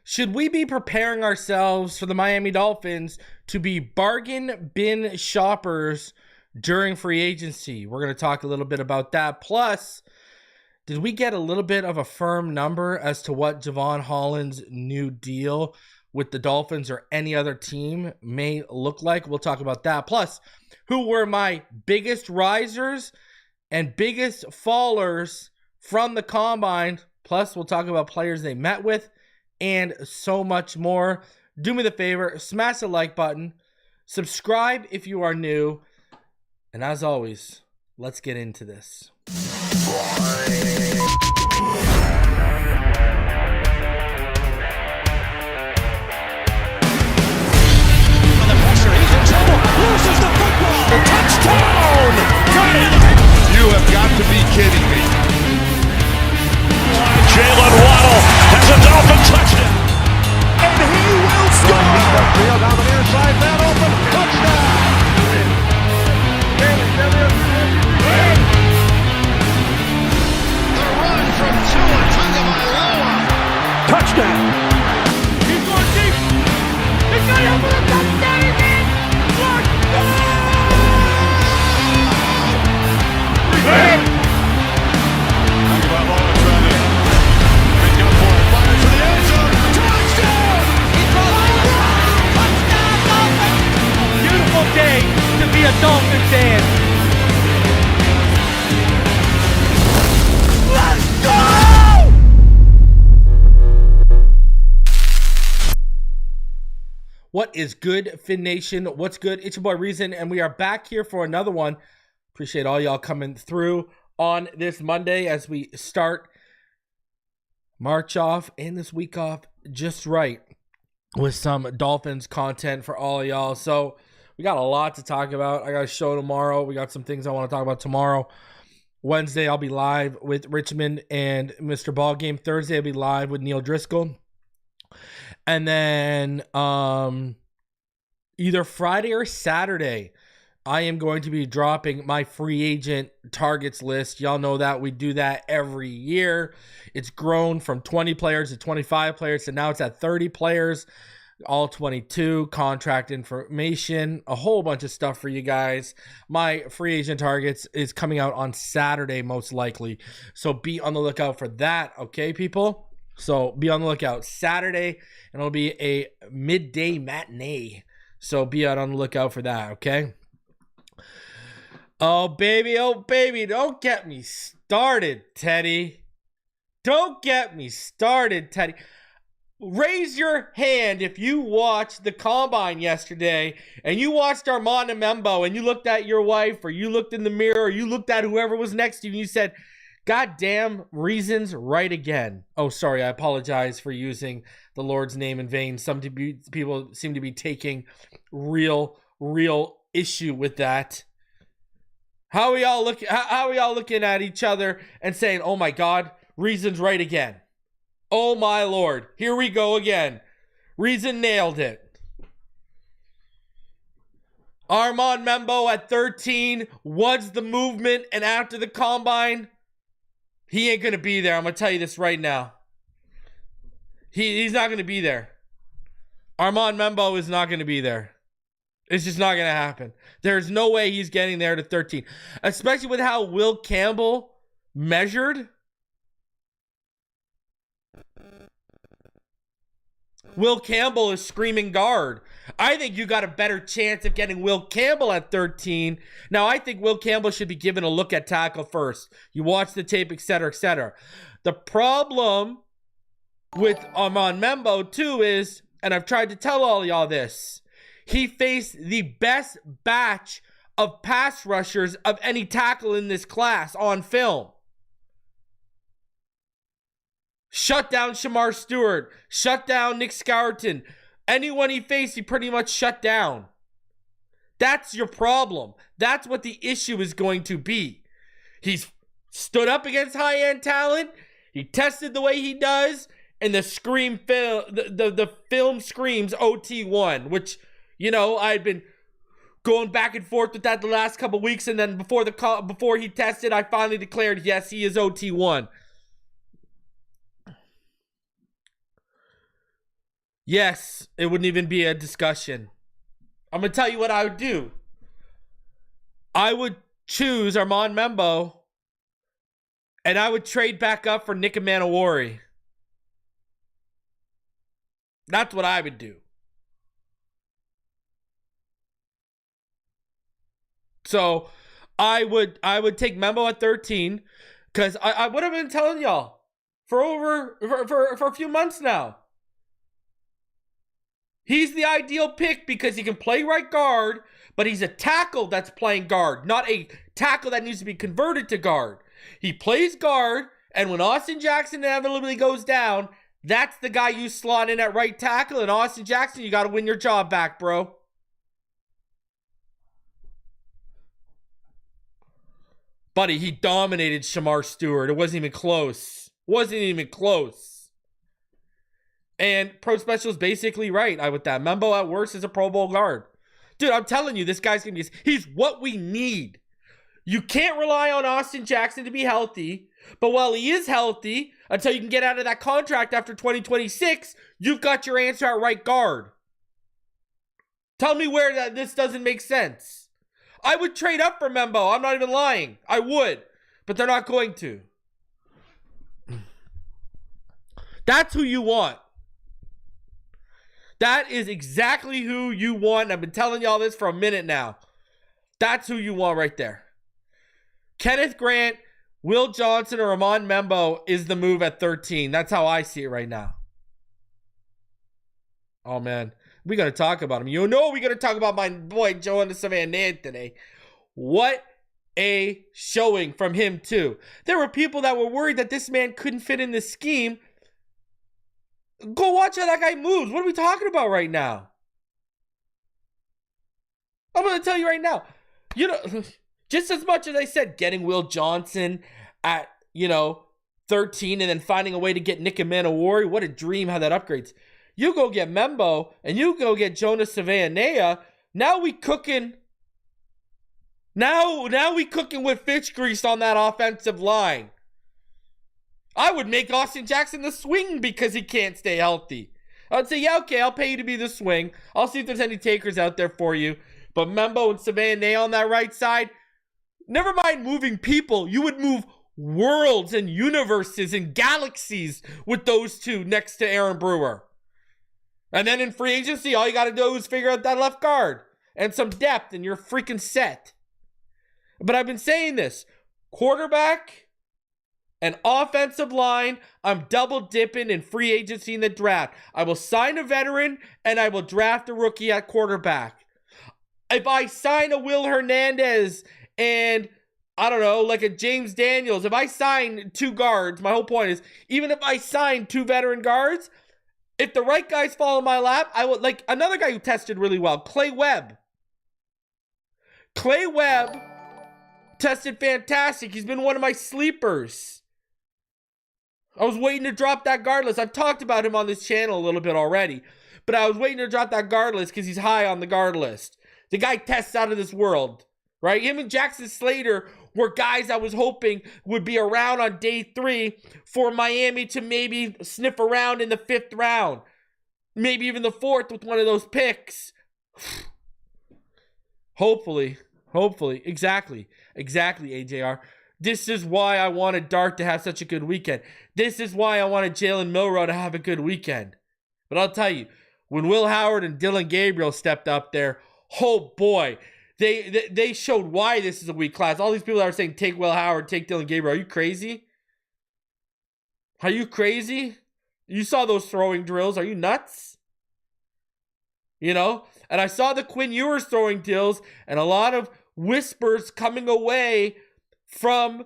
Should we be preparing ourselves for the Miami Dolphins to be bargain bin shoppers during free agency? We're going to talk a little bit about that. Plus, did we get a little bit of a firm number as to what Jevon Holland's new deal with the Dolphins or any other team may look like? We'll talk about that. Plus, who were my biggest risers and biggest fallers from the combine? Plus, we'll talk about players they met with and so much more. Do me the favor, smash the like button, subscribe if you are new, and as always, let's get into this. Loses the football. The touchdown. Got it. You have got to be kidding me. Jalen Waddle has a Dolphin touchdown. And he will score. Field down the near side, man open. Touchdown. The run from Tagovailoa. Touchdown. He's going deep. He's got it for the touchdown. Beautiful day to be a Dolphin fan. Let's go! What is good, Fin Nation? What's good? It's your boy Reason, and we are back here for another one. Appreciate all y'all coming through on this Monday as we start March off and this week off just right with some Dolphins content for all of y'all. So we got a lot to talk about. I got a show tomorrow. We got some things I want to talk about tomorrow. Wednesday, I'll be live with Richmond and Mr. Ballgame. Thursday, I'll be live with Neil Driscoll. And then either Friday or Saturday, I am going to be dropping my free agent targets list. Y'all know that we do that every year. It's grown from 20 players to 25 players, so now it's at 30 players, all 22, contract information, a whole bunch of stuff for you guys. My free agent targets is coming out on Saturday, most likely. So be on the lookout for that, okay, people? So be on the lookout Saturday, and it'll be a midday matinee. So be out on the lookout for that, okay? Oh, baby, don't get me started, Teddy. Don't get me started, Teddy. Raise your hand if you watched the combine yesterday and you watched Armand and Membou and you looked at your wife or you looked in the mirror or you looked at whoever was next to you and you said, God damn, Reason's right again. Oh, sorry, I apologize for using the Lord's name in vain. Some people seem to be taking real issue with that. How are y'all looking at each other and saying, "Oh my God, Reason's right again"? Oh my Lord, here we go again. Reason nailed it. Armand Membou at 13 was the movement, and after the combine, he ain't gonna be there. I'm gonna tell you this right now. He's not gonna be there. Armand Membou is not gonna be there. It's just not going to happen. There's no way he's getting there to 13. Especially with how Will Campbell measured. Will Campbell is screaming guard. I think you got a better chance of getting Will Campbell at 13. Now, I think Will Campbell should be given a look at tackle first. You watch the tape, etc., etc. The problem with Armand Membou, too, is, and I've tried to tell all y'all this, he faced the best batch of pass rushers of any tackle in this class on film. Shut down Shamar Stewart. Shut down Nick Scourton. Anyone he faced, he pretty much shut down. That's your problem. That's what the issue is going to be. He's stood up against high-end talent. He tested the way he does. And the film screams OT1, which... You know, I'd been going back and forth with that the last couple weeks, and then before he tested, I finally declared, yes, he is OT1. Yes, it wouldn't even be a discussion. I'm going to tell you what I would do. I would choose Armand Membou, and I would trade back up for Nick Manawari. That's what I would do. So I would take Membou at 13 because I would have been telling y'all for a few months now. He's the ideal pick because he can play right guard, but he's a tackle that's playing guard, not a tackle that needs to be converted to guard. He plays guard, and when Austin Jackson inevitably goes down, that's the guy you slot in at right tackle, and Austin Jackson, you got to win your job back, bro. Buddy, he dominated Shamar Stewart. It wasn't even close. Wasn't even close. And Pro Special is basically right with that. Membou at worst is a Pro Bowl guard. Dude, I'm telling you, this guy's going to be... He's what we need. You can't rely on Austin Jackson to be healthy. But while he is healthy, until you can get out of that contract after 2026, you've got your answer at right guard. Tell me where this doesn't make sense. I would trade up for Membou. I'm not even lying. I would. But they're not going to. That's who you want. That is exactly who you want. I've been telling y'all this for a minute now. That's who you want right there. Kenneth Grant, Will Johnson, or Armand Membou is the move at 13. That's how I see it right now. Oh, man. We got to talk about him. You know we got to talk about my boy, Joe Savannah today. What a showing from him, too. There were people that were worried that this man couldn't fit in the scheme. Go watch how that guy moves. What are we talking about right now? I'm going to tell you right now. You know, just as much as I said getting Will Johnson at, 13 and then finding a way to get Nick Manawari, what a dream how that upgrades. You go get Membou and you go get Jonas Savannah. Now we cooking. Now we cooking with fish grease on that offensive line. I would make Austin Jackson the swing because he can't stay healthy. I would say, yeah, okay, I'll pay you to be the swing. I'll see if there's any takers out there for you. But Membou and Savannah on that right side, never mind moving people. You would move worlds and universes and galaxies with those two next to Aaron Brewer. And then in free agency, all you got to do is figure out that left guard and some depth, and you're freaking set. But I've been saying this. Quarterback and offensive line, I'm double dipping in free agency in the draft. I will sign a veteran, and I will draft a rookie at quarterback. If I sign a Will Hernandez and, I don't know, like a James Daniels, if I sign two guards, my whole point is, even if I sign two veteran guards, if the right guys fall in my lap, I would, like another guy who tested really well, Clay Webb. Clay Webb tested fantastic. He's been one of my sleepers. I was waiting to drop that guard list. I've talked about him on this channel a little bit already, but I was waiting to drop that guard list because he's high on the guard list. The guy tests out of this world, right? Him and Jackson Slater were guys I was hoping would be around on day 3 for Miami to maybe sniff around in the 5th round. Maybe even the 4th with one of those picks. Hopefully. Exactly, AJR. This is why I wanted Dart to have such a good weekend. This is why I wanted Jalen Milroe to have a good weekend. But I'll tell you, when Will Howard and Dylan Gabriel stepped up there, oh boy, they showed why this is a weak class. All these people that are saying, take Will Howard, take Dylan Gabriel. Are you crazy? Are you crazy? You saw those throwing drills. Are you nuts? And I saw the Quinn Ewers throwing drills and a lot of whispers coming away from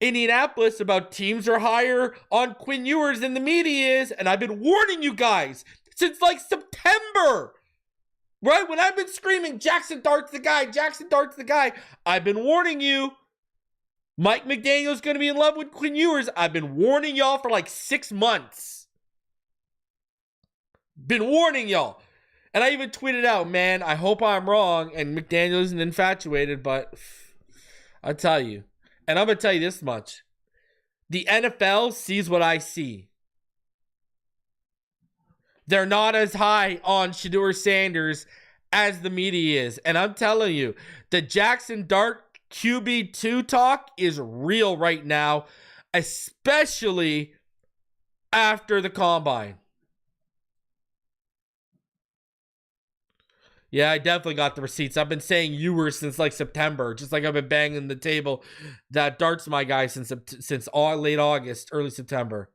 Indianapolis about teams are higher on Quinn Ewers than the media is. And I've been warning you guys since like September. Right? When I've been screaming, Jackson Dart's the guy, I've been warning you. Mike McDaniel's going to be in love with Quinn Ewers. I've been warning y'all for like 6 months. Been warning y'all. And I even tweeted out, man, I hope I'm wrong and McDaniel isn't infatuated, but I'll tell you. And I'm going to tell you this much. The NFL sees what I see. They're not as high on Shedeur Sanders as the media is. And I'm telling you, the Jackson Dart QB2 talk is real right now, especially after the combine. Yeah, I definitely got the receipts. I've been saying Ewers since like September, just like I've been banging the table that Dart's my guy since late August, early September.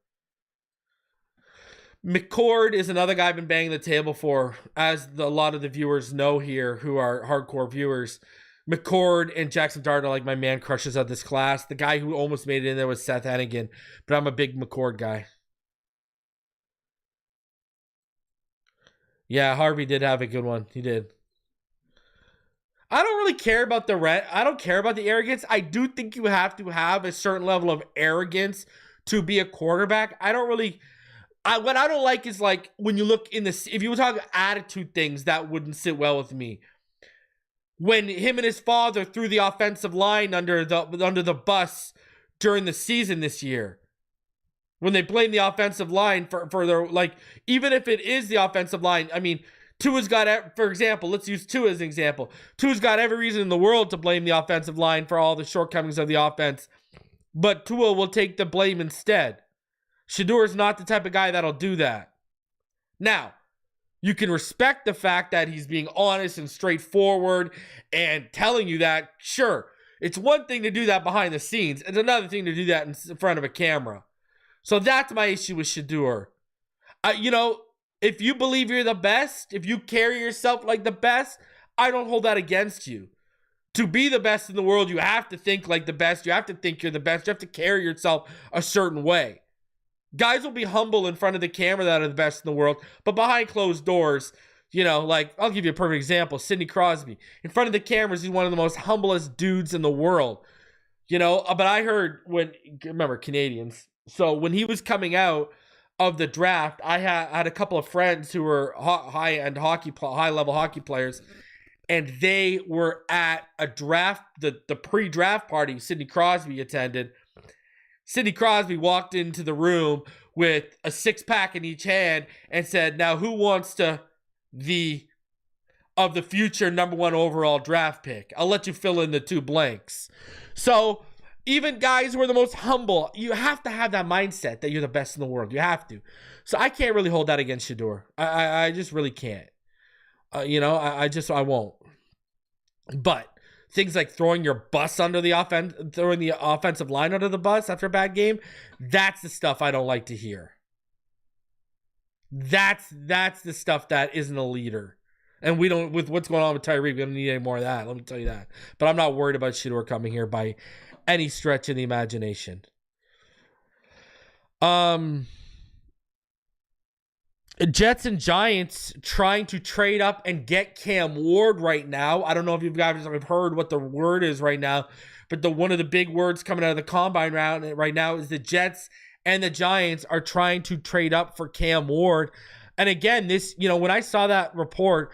McCord is another guy I've been banging the table for, as a lot of the viewers know here who are hardcore viewers. McCord and Jackson Dart are like my man crushes of this class. The guy who almost made it in there was Seth Hennigan, but I'm a big McCord guy. Yeah, Harvey did have a good one. He did. I don't really care about the I don't care about the arrogance. I do think you have to have a certain level of arrogance to be a quarterback. I don't really... what I don't like is like when you look in this... If you were talking attitude things, that wouldn't sit well with me. When him and his father threw the offensive line under the bus during the season this year. When they blame the offensive line for their, like, even if it is the offensive line, I mean, Tua's got, for example, let's use Tua as an example. Tua's got every reason in the world to blame the offensive line for all the shortcomings of the offense, but Tua will take the blame instead. Shedeur is not the type of guy that'll do that. Now, you can respect the fact that he's being honest and straightforward and telling you that, sure. It's one thing to do that behind the scenes. It's another thing to do that in front of a camera. So that's my issue with Shedeur. If you believe you're the best, if you carry yourself like the best, I don't hold that against you. To be the best in the world, you have to think like the best. You have to think you're the best. You have to carry yourself a certain way. Guys will be humble in front of the camera that are the best in the world, but behind closed doors, like, I'll give you a perfect example. Sidney Crosby. In front of the cameras, he's one of the most humblest dudes in the world. But I heard remember, Canadians. So when he was coming out of the draft, I had a couple of friends who were high-level hockey players, and they were at a draft, the pre-draft party Sidney Crosby attended. Sidney Crosby walked into the room with a six-pack in each hand and said, "Now who wants of the future number 1 overall draft pick? I'll let you fill in the 2 blanks." So even guys who are the most humble, you have to have that mindset that you're the best in the world. You have to. So I can't really hold that against Shedeur. I just really can't. I won't. But things like throwing your bus under the throwing the offensive line under the bus after a bad game, that's the stuff I don't like to hear. That's the stuff that isn't a leader. And we don't, with what's going on with Tyreek, we don't need any more of that. Let me tell you that. But I'm not worried about Shedeur coming here by any stretch of the imagination. Jets and Giants trying to trade up and get Cam Ward right now. I don't know if you guys have heard what the word is right now, but one of the big words coming out of the combine round right now is the Jets and the Giants are trying to trade up for Cam Ward. And again, this, when I saw that report,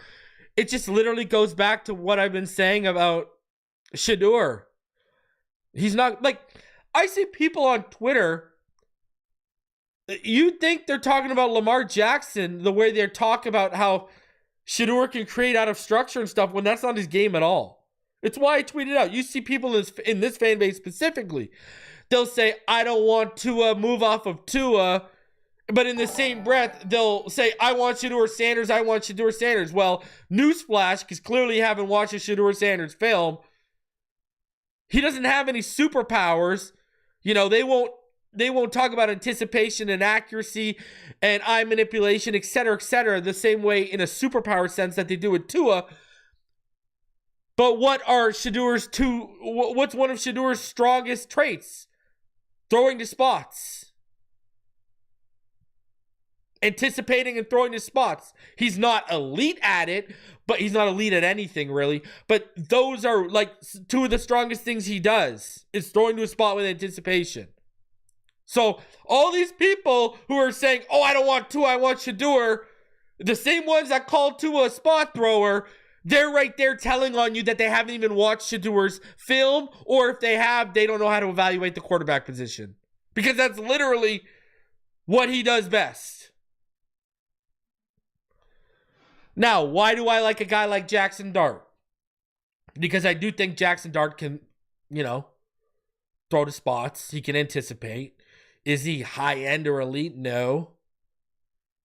it just literally goes back to what I've been saying about Shedeur. He's not, like, I see people on Twitter, you think they're talking about Lamar Jackson the way they're talking about how Shedeur can create out of structure and stuff when that's not his game at all. It's why I tweeted out. You see people in this fan base specifically, they'll say, "I don't want to move off of Tua," but in the same breath, they'll say, "I want Shedeur Sanders, I want Shedeur Sanders." Well, newsflash, because clearly you haven't watched a Shedeur Sanders film. He doesn't have any superpowers. They won't talk about anticipation and accuracy and eye manipulation, et cetera, the same way in a superpower sense that they do with Tua. But what's one of Shedeur's strongest traits? Throwing to spots. Anticipating and throwing to spots. He's not elite at it, but he's not elite at anything really. But those are like 2 of the strongest things he does, is throwing to a spot with anticipation. So all these people who are saying, "Oh, I don't want Tua, I want Shedeur," the same ones that call Tua a spot thrower, they're right there telling on you that they haven't even watched Shedeur's film, or if they have, they don't know how to evaluate the quarterback position. Because that's literally what he does best. Now, why do I like a guy like Jackson Dart? Because I do think Jackson Dart can, throw to spots. He can anticipate. Is he high-end or elite? No.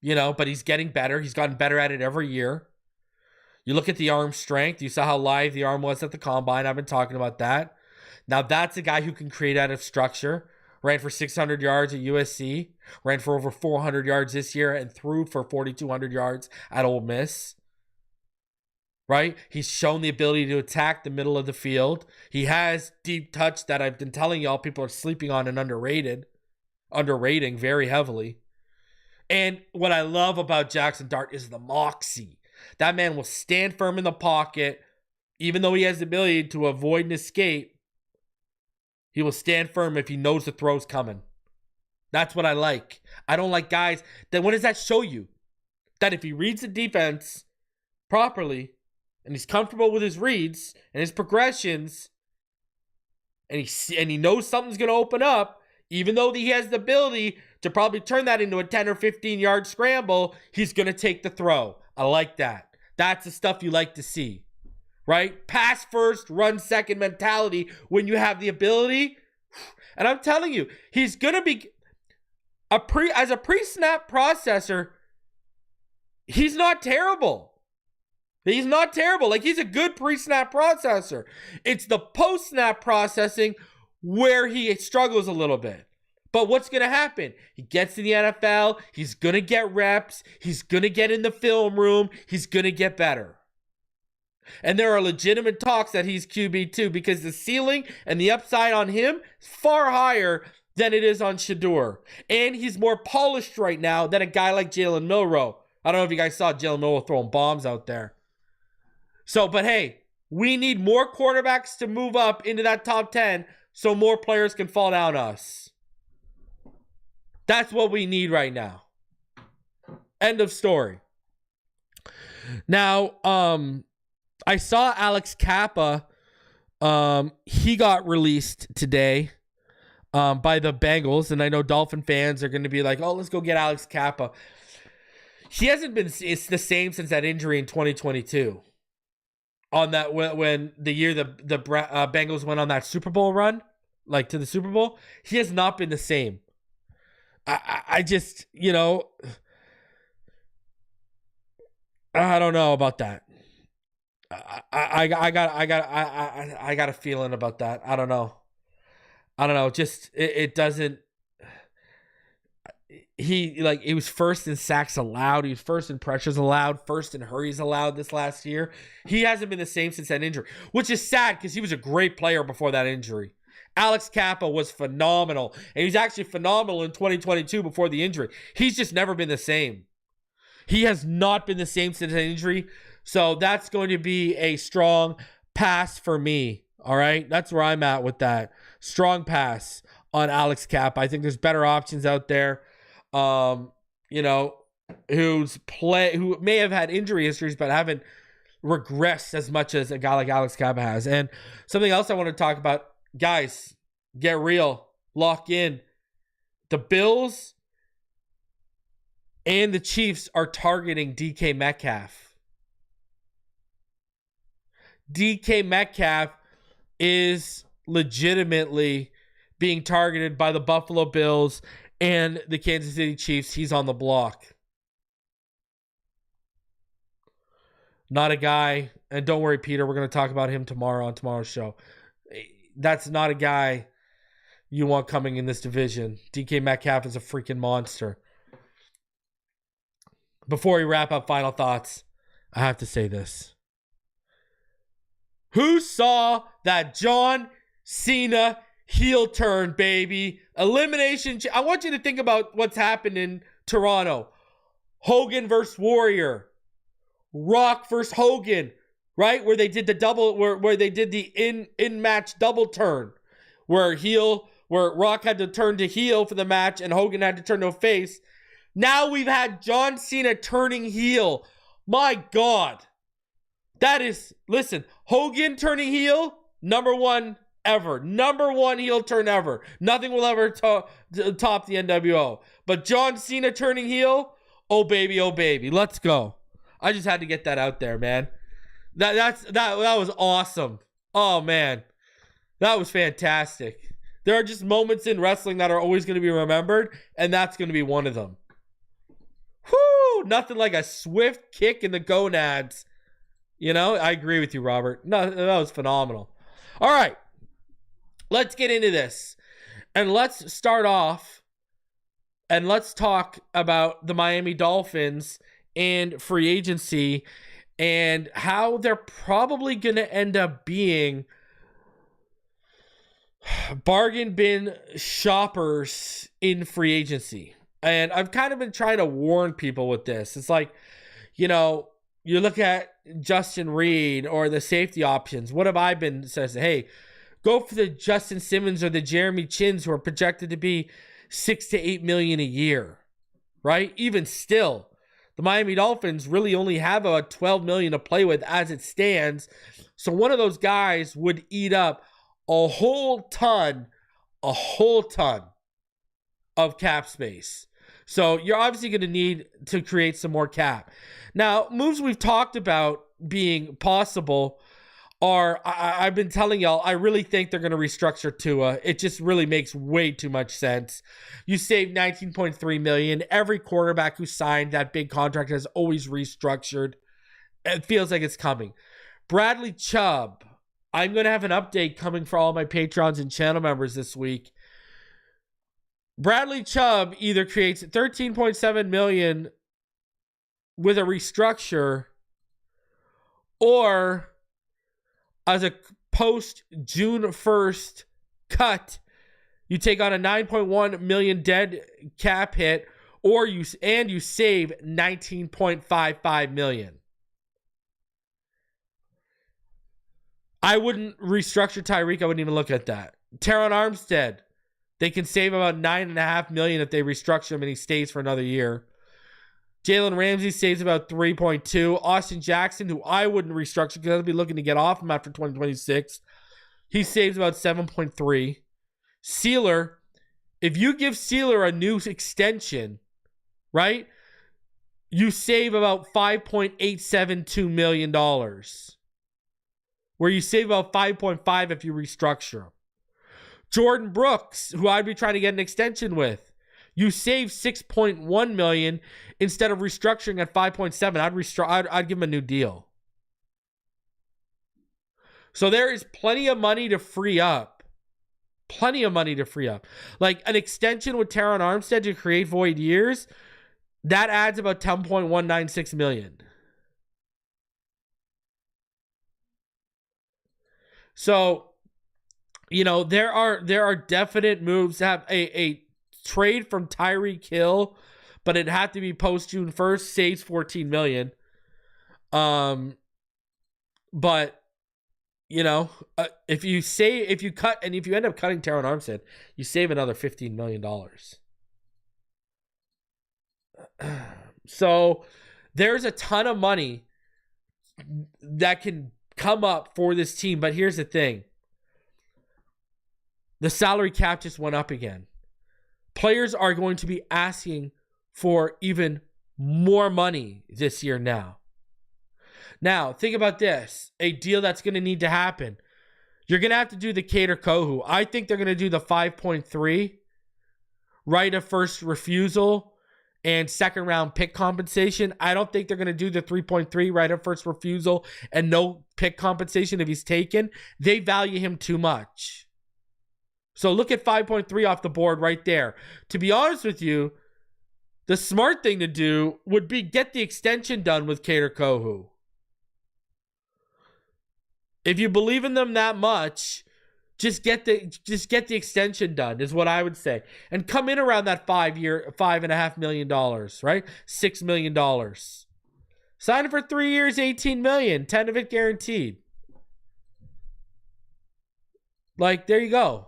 But he's getting better. He's gotten better at it every year. You look at the arm strength. You saw how live the arm was at the combine. I've been talking about that. Now, that's a guy who can create out of structure. Ran for 600 yards at USC. Ran for over 400 yards this year and threw for 4,200 yards at Ole Miss. Right? He's shown the ability to attack the middle of the field. He has deep touch that I've been telling y'all people are sleeping on and underrating very heavily. And what I love about Jackson Dart is the moxie. That man will stand firm in the pocket, even though he has the ability to avoid and escape. He will stand firm if he knows the throw's coming. That's what I like. I don't like guys that, what does that show you? That if he reads the defense properly, and he's comfortable with his reads and his progressions, and he knows something's going to open up, even though he has the ability to probably turn that into a 10 or 15-yard scramble, he's going to take the throw. I like that. That's the stuff you like to see, right? Pass first, run second mentality when you have the ability. And I'm telling you, he's going to be as a pre-snap processor, he's not terrible. He's not terrible. Like, he's a good pre-snap processor. It's the post-snap processing where he struggles a little bit. But what's going to happen? He gets to the NFL. He's going to get reps. He's going to get in the film room. He's going to get better. And there are legitimate talks that he's QB2 because the ceiling and the upside on him is far higher than it is on Shedeur. And he's more polished right now than a guy like Jalen Milroe. I don't know if you guys saw Jalen Milroe throwing bombs out there. So, but hey, we need more quarterbacks to move up into that top 10 so more players can fall down us. That's what we need right now. End of story. Now, I saw Alex Cappa. He got released today by the Bengals, and I know Dolphin fans are going to be like, oh, let's go get Alex Cappa. He hasn't been it's the same since that injury in 2022. On that, when the year the Bengals went on that Super Bowl run, like to the Super Bowl, he has not been the same. I just, I don't know about that. I got a feeling about that. I don't know. Just it doesn't. He was first in sacks allowed. He was first in pressures allowed. First in hurries allowed this last year. He hasn't been the same since that injury, which is sad because he was a great player before that injury. Alex Cappa was phenomenal, and he's actually phenomenal in 2022 before the injury. He's just never been the same. He has not been the same since that injury, so that's going to be a strong pass for me, all right? That's where I'm at with that. Strong pass on Alex Cappa. I think there's better options out there. Who may have had injury histories but haven't regressed as much as a guy like Alex Cappa has. And something else I want to talk about, guys, get real, lock in. The Bills and the Chiefs are targeting DK Metcalf. DK Metcalf is legitimately being targeted by the Buffalo Bills and the Kansas City Chiefs. He's on the block. Not a guy, and don't worry, Peter, we're going to talk about him tomorrow on tomorrow's show. That's not a guy you want coming in this division. DK Metcalf is a freaking monster. Before we wrap up final thoughts, I have to say this. Who saw that John Cena heel turn, baby? Elimination. I want you to think about what's happened in Toronto. Hogan versus Warrior. Rock versus Hogan, right? Where they did the double, where they did the in-match double turn. Where Rock had to turn to heel for the match and Hogan had to turn to a face. Now we've had John Cena turning heel. My God. That is, listen, Hogan turning heel, number one ever. Number one heel turn ever. Nothing will ever top the NWO. But John Cena turning heel, oh baby, let's go. I just had to get that out there, man. That was awesome. Oh man, that was fantastic. There are just moments in wrestling that are always going to be remembered, and that's going to be one of them. Whoo! Nothing like a swift kick in the gonads. You know, I agree with you, Robert. No, that was phenomenal. All right, let's get into this, and let's start off, and let's talk about the Miami Dolphins and free agency, and how they're probably going to end up being bargain bin shoppers in free agency. And I've kind of been trying to warn people with this. It's like, you know, you look at Justin Reed or the safety options. What have I been saying? Hey, go for the Justin Simmons or the Jeremy Chins, who are projected to be $6 to $8 million a year, right? Even still, the Miami Dolphins really only have about $12 million to play with as it stands. So one of those guys would eat up a whole ton of cap space. So you're obviously going to need to create some more cap. Now, moves we've talked about being possible are, I've been telling y'all, I really think they're going to restructure Tua. It just really makes way too much sense. You save $19.3 million. Every quarterback who signed that big contract has always restructured. It feels like it's coming. Bradley Chubb. I'm going to have an update coming for all my patrons and channel members this week. Bradley Chubb either creates $13.7 million with a restructure, or as a post June 1st cut, you take on a $9.1 million dead cap hit, or you save $19.55 million. I wouldn't restructure Tyreek. I wouldn't even look at that. Teron Armstead, they can save about $9.5 million if they restructure him and he stays for another year. Jalen Ramsey saves about 3.2. Austin Jackson, who I wouldn't restructure because I'd be looking to get off him after 2026, he saves about 7.3. Sealer, if you give Sealer a new extension, right, you save about $5.872 million. Where you save about 5.5 if you restructure him. Jordan Brooks, who I'd be trying to get an extension with, you save $6.1 million instead of restructuring at 5.7. I'd give him a new deal. So there is plenty of money to free up. Like an extension with Teron Armstead to create void years, that adds about $10.196 million. So, you know, there are definite moves to have a trade from Tyreek Hill, but it had to be post June 1st, saves $14 million. But you know, if you end up cutting Teron Armstead, you save another $15 million. So there's a ton of money that can come up for this team, but here's the thing. The salary cap just went up again. Players are going to be asking for even more money this year now. Now, think about this. A deal that's going to need to happen. You're going to have to do the Cater Kohu. I think they're going to do the 5.3 right of first refusal and second round pick compensation. I don't think they're going to do the 3.3 right of first refusal and no pick compensation if he's taken. They value him too much. So look at 5.3 off the board right there. To be honest with you, the smart thing to do would be get the extension done with Cater Kohu. If you believe in them that much, just get the extension done is what I would say. And come in around that $5.5 million, right? $6 million. Sign it for 3 years, $18 million, 10 of it guaranteed. Like, there you go.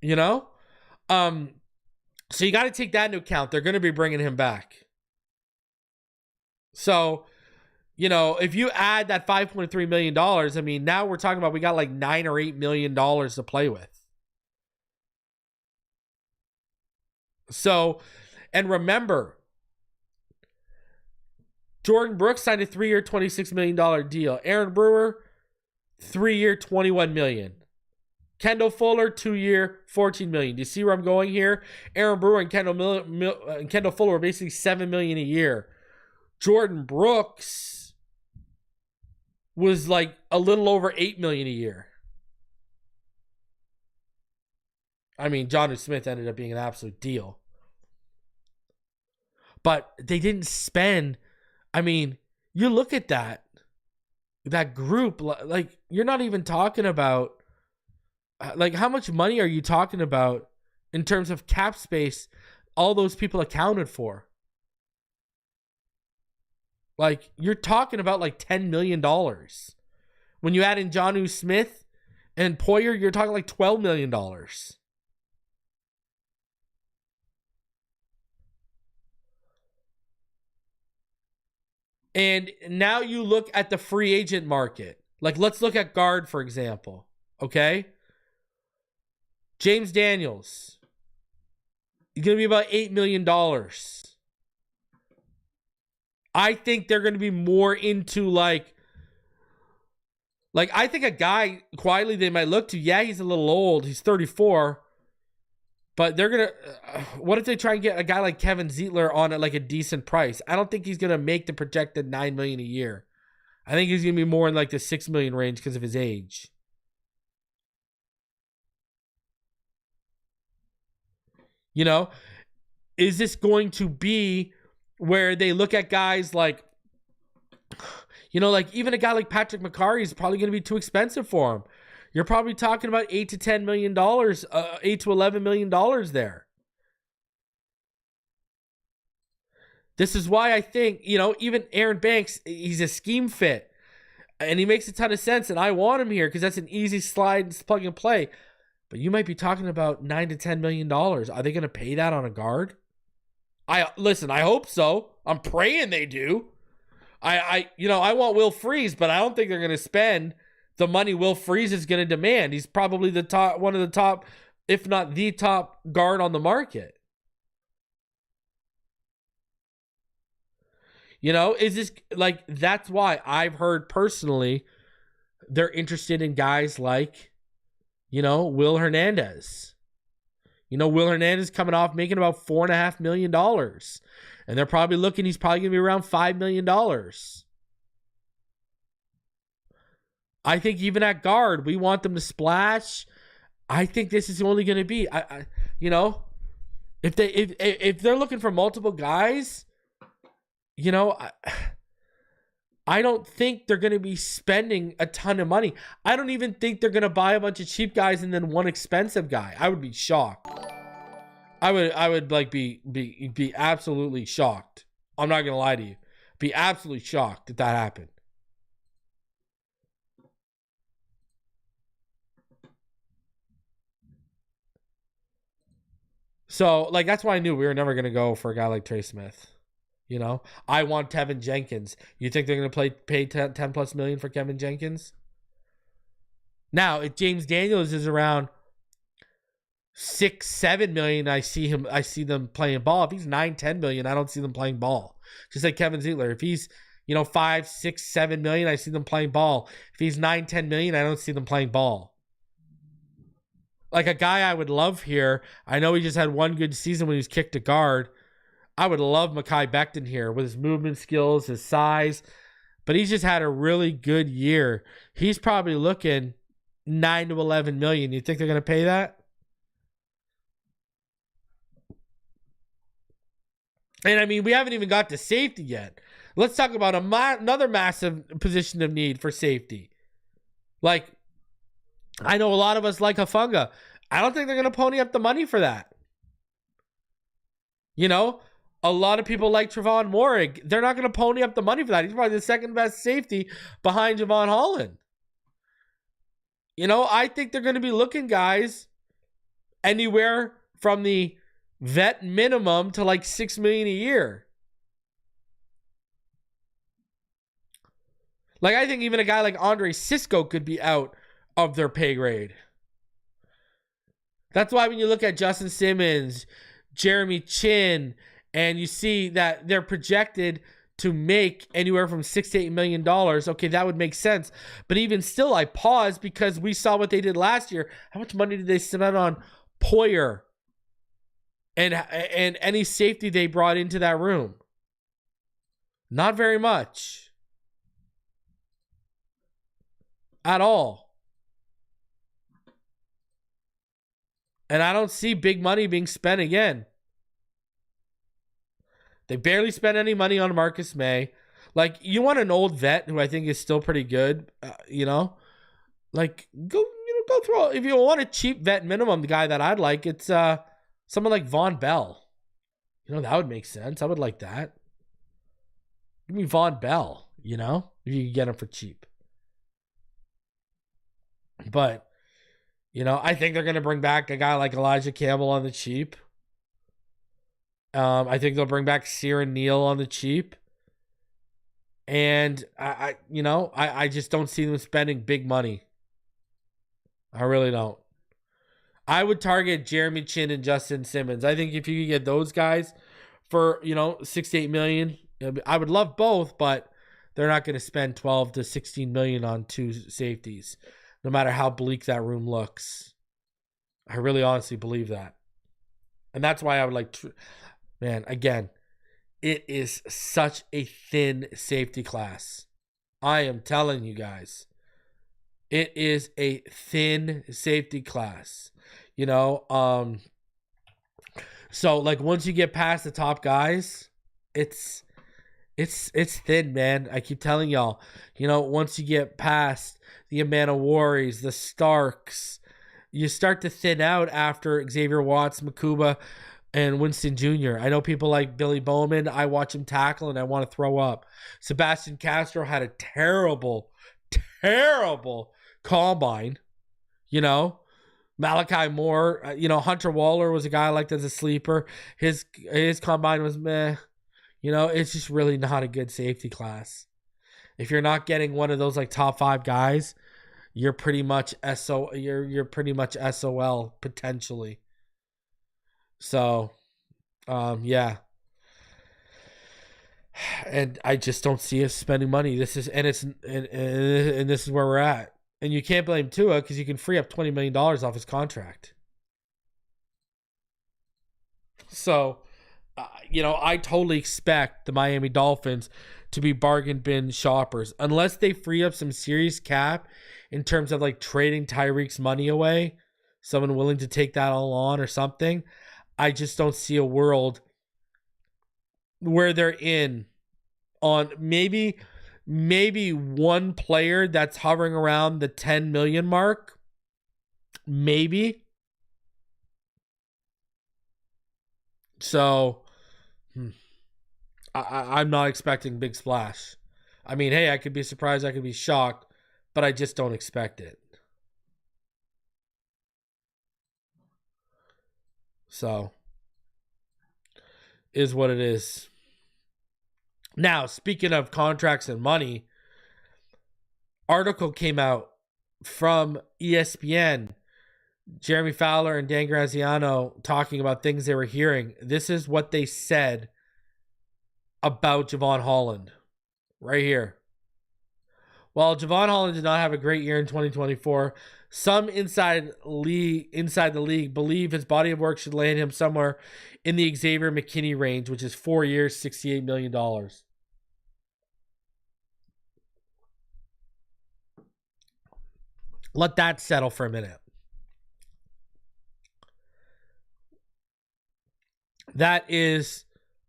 You know? So you got to take that into account. They're going to be bringing him back. So, you know, if you add that $5.3 million, I mean, now we're talking about we got like $9 or $8 million to play with. So, and remember, Jordan Brooks signed a 3-year, $26 million deal. Aaron Brewer, 3-year, $21 million. Kendall Fuller, 2-year, $14 million. Do you see where I'm going here? Aaron Brewer and Kendall Fuller are basically $7 million a year. Jordan Brooks was like a little over $8 million a year. I mean, Jonnu Smith ended up being an absolute deal. But they didn't spend. I mean, you look at that group, like, you're not even talking about, like, how much money are you talking about in terms of cap space all those people accounted for? Like, you're talking about like $10 million. When you add in Jonnu Smith and Poyer, you're talking like $12 million. And now you look at the free agent market. Like, let's look at guard, for example. Okay? James Daniels. He's going to be about $8 million. I think they're going to be more into like I think a guy quietly they might look to. Yeah, he's a little old. He's 34. But they're going to, what if they try and get a guy like Kevin Zeitler on at like a decent price? I don't think he's going to make the projected $9 million a year. I think he's going to be more in like the $6 million range because of his age. You know, is this going to be where they look at guys like, you know, like even a guy like Patrick McCarry is probably going to be too expensive for him. You're probably talking about $8 to $10 million, $8 to $11 million there. This is why I think, you know, even Aaron Banks, he's a scheme fit. And he makes a ton of sense, and I want him here because that's an easy slide, plug and play. But you might be talking about $9 to $10 million. Are they going to pay that on a guard? Listen, I hope so. I'm praying they do. I want Will Freeze, but I don't think they're going to spend the money Will Freeze is going to demand. He's probably one of the top, if not the top guard on the market. You know, is this like, that's why I've heard personally they're interested in guys like, you know, Will Hernandez. You know, Will Hernandez coming off making about $4.5 million. And they're probably looking, he's probably going to be around $5 million. I think even at guard, we want them to splash. I think this is only going to be, you know, if they're looking for multiple guys, you know, I don't think they're going to be spending a ton of money. I don't even think they're going to buy a bunch of cheap guys and then one expensive guy. I would be shocked. I would like be absolutely shocked. I'm not going to lie to you. Be absolutely shocked if that happened. So, like, that's why I knew we were never going to go for a guy like Trey Smith. You know, I want Tevin Jenkins. You think they're going to pay 10 plus million for Kevin Jenkins? Now, if James Daniels is around 6-7 million, I see them playing ball. If he's 9-10 million, I don't see them playing ball. Just like Kevin Zeitler. If he's, you know, 5-6-7 million, I see them playing ball. If he's 9-10 million, I don't see them playing ball. Like a guy I would love here. I know he just had one good season when he was kicked to guard. I would love Mekhi Becton here with his movement skills, his size, but he's just had a really good year. He's probably looking 9 to 11 million. You think they're going to pay that? And I mean, we haven't even got to safety yet. Let's talk about another massive position of need for safety. Like, I know a lot of us like Hufanga. I don't think they're going to pony up the money for that. You know, a lot of people like Trevon Moehrig. They're not going to pony up the money for that. He's probably the second best safety behind Jevon Holland. You know, I think they're going to be looking, guys, anywhere from the vet minimum to like $6 million a year. Like, I think even a guy like Andre Cisco could be out of their pay grade. That's why when you look at Justin Simmons, Jeremy Chin, and you see that they're projected to make anywhere from $6 to $8 million, okay, that would make sense. But even still, I pause because we saw what they did last year. How much money did they spend on Poyer and any safety they brought into that room? Not very much. At all. And I don't see big money being spent again. They barely spent any money on Marcus May. Like, you want an old vet who I think is still pretty good, like, go through. If you want a cheap vet minimum, the guy that I'd like, it's someone like Von Bell. That would make sense. I would like that. Give me Von Bell, if you can get him for cheap. But, I think they're going to bring back a guy like Elijah Campbell on the cheap. I think they'll bring back Ciaran Neal on the cheap. And I just don't see them spending big money. I really don't. I would target Jeremy Chin and Justin Simmons. I think if you could get those guys for, $6 to $8 million, I would love both, but they're not going to spend $12 to $16 million on two safeties, no matter how bleak that room looks. I really honestly believe that. And that's why I would like to, man, again, it is such a thin safety class. I am telling you guys, it is a thin safety class. So like once you get past the top guys, it's thin, man. I keep telling y'all, once you get past the Amanda Warries, the Starks, you start to thin out after Xavier Watts, Makuba, and Winston Jr. I know people like Billy Bowman. I watch him tackle and I want to throw up. Sebastian Castro had a terrible combine. Malachi Moore, Hunter Waller was a guy I liked as a sleeper. His combine was meh. It's just really not a good safety class. If you're not getting one of those like top 5 guys, you're pretty much you're pretty much SOL potentially. So, yeah. And I just don't see us spending money. This is where we're at. And you can't blame Tua because you can free up $20 million off his contract. So, I totally expect the Miami Dolphins to be bargain bin shoppers. Unless they free up some serious cap in terms of like trading Tyreek's money away, someone willing to take that all on or something. I just don't see a world where they're in on maybe one player that's hovering around the 10 million mark. Maybe. So I'm not expecting big splash. I mean, hey, I could be surprised, I could be shocked, but I just don't expect it. So, is what it is. Now, speaking of contracts and money, article came out from ESPN, Jeremy Fowler and Dan Graziano talking about things they were hearing. This is what they said about Jevon Holland right here. While Jevon Holland did not have a great year in 2024, some inside the league believe his body of work should land him somewhere in the Xavier McKinney range, which is 4 years, $68 million. Let that settle for a minute. That is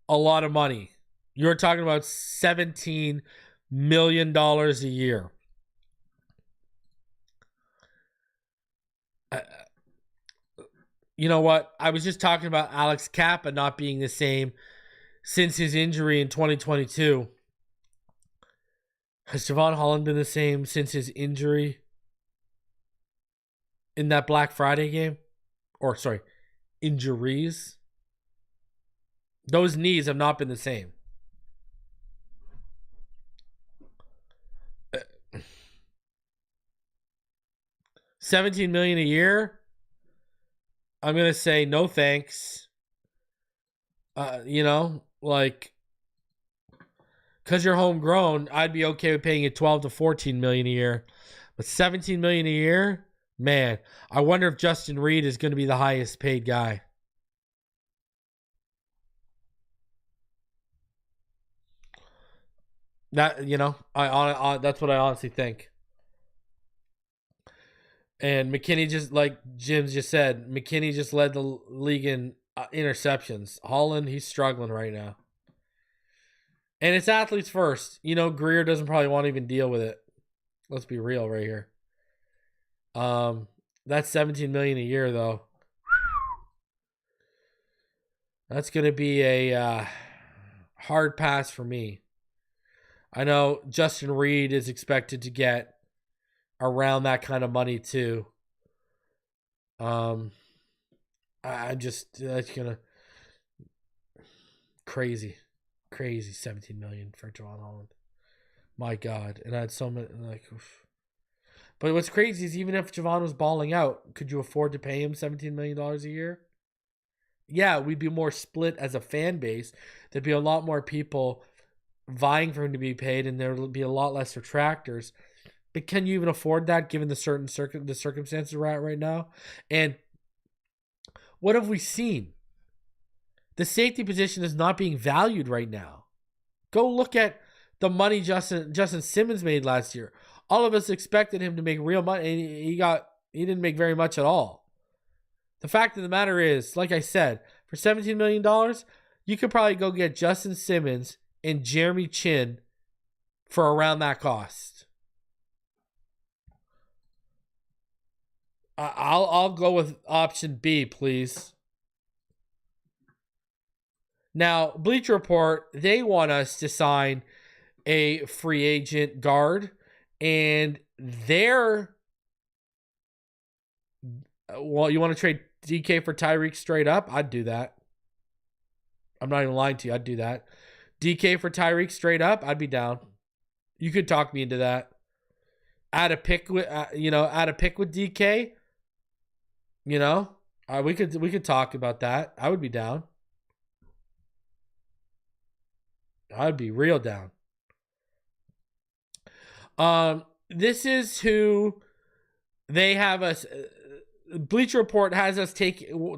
a lot of money. You're talking about $17 million a year. You know what? I was just talking about Alex Cappa not being the same since his injury in 2022. Has Jevon Holland been the same since his injury in that Black Friday game? Or, sorry, injuries? Those knees have not been the same. $17 million a year? I'm going to say no thanks. Because because you're homegrown, I'd be okay with paying you 12 to 14 million a year. But 17 million a year, man, I wonder if Justin Reed is going to be the highest paid guy. That, you know, I that's what I honestly think. And McKinney, just like Jim's just said, McKinney just led the league in interceptions. Holland, he's struggling right now. And it's athletes first. You know, Greer doesn't probably want to even deal with it. Let's be real right here. That's 17 million a year though. That's going to be a hard pass for me. I know Justin Reed is expected to get around that kind of money too. I'm just, that's going to crazy 17 million for Jevon Holland. My God. And I had so many, like, oof. But what's crazy is even if Jevon was balling out, could you afford to pay him $17 million a year? Yeah, we'd be more split as a fan base. There'd be a lot more people vying for him to be paid, and there would be a lot less detractors. But can you even afford that given the circumstances we're at right now? And what have we seen? The safety position is not being valued right now. Go look at the money Justin Simmons made last year. All of us expected him to make real money, and he didn't make very much at all. The fact of the matter is, like I said, for $17 million, you could probably go get Justin Simmons and Jeremy Chin for around that cost. I'll go with option B, please. Now, Bleacher Report, they want us to sign a free agent guard, and you want to trade DK for Tyreek straight up? I'd do that. I'm not even lying to you. I'd do that. DK for Tyreek straight up? I'd be down. You could talk me into that. Add a pick with DK. You know, we could talk about that. I would be down. I'd be real down. This is who they have us. Bleacher Report has us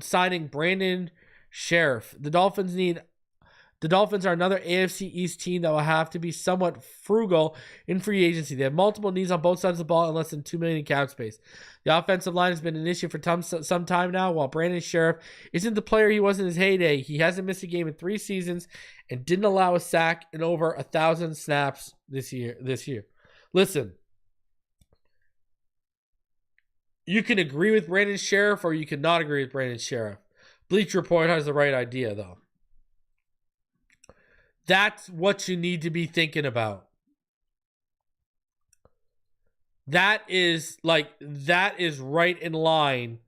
signing Brandon Scherff. The Dolphins are another AFC East team that will have to be somewhat frugal in free agency. They have multiple needs on both sides of the ball and less than $2 million in cap space. The offensive line has been an issue for some time now. While Brandon Scherff isn't the player he was in his heyday, he hasn't missed a game in 3 seasons and didn't allow a sack in over 1,000 snaps this year. Listen, you can agree with Brandon Scherff or you can not agree with Brandon Scherff. Bleacher Report has the right idea, though. That's what you need to be thinking about. That is right in line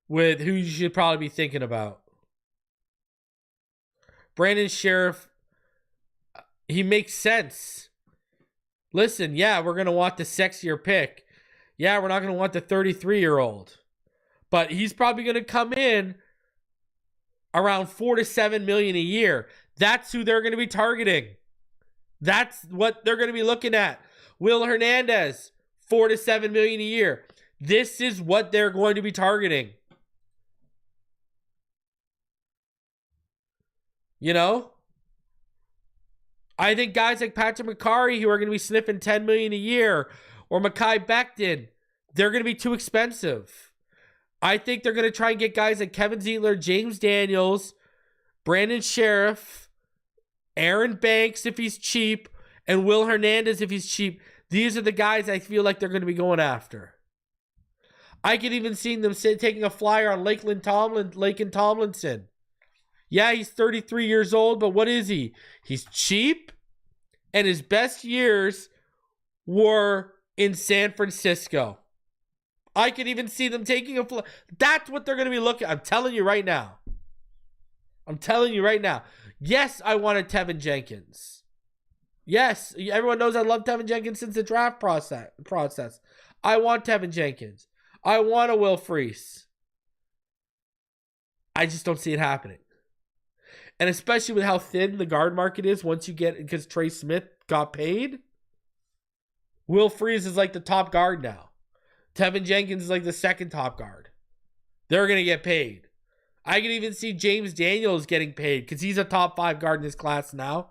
with who you should probably be thinking about. Brandon Scherff, he makes sense. Listen, yeah, we're going to want the sexier pick. Yeah, we're not going to want the 33-year-old. But he's probably going to come in around $4 to $7 million a year. That's who they're going to be targeting. That's what they're going to be looking at. Will Hernandez, $4 to $7 million a year. This is what they're going to be targeting. You know? I think guys like Patrick McCarry, who are going to be sniffing $10 million a year, or Mekhi Becton, they're going to be too expensive. I think they're going to try and get guys like Kevin Zeitler, James Daniels, Brandon Scherff, Aaron Banks if he's cheap, and Will Hernandez if he's cheap. These are the guys I feel like they're going to be going after. I could even see them taking a flyer on Laken Tomlinson. Yeah, he's 33 years old, but what is he? He's cheap, and his best years were in San Francisco. I could even see them taking a flyer. That's what they're going to be looking at. I'm telling you right now. Yes, I wanted Tevin Jenkins. Yes, everyone knows I love Tevin Jenkins since the draft process. I want Tevin Jenkins. I want a Will Freese. I just don't see it happening. And especially with how thin the guard market is once you get, because Trey Smith got paid. Will Freeze is like the top guard now. Tevin Jenkins is like the second top guard. They're going to get paid. I can even see James Daniels getting paid because he's a top 5 guard in his class now.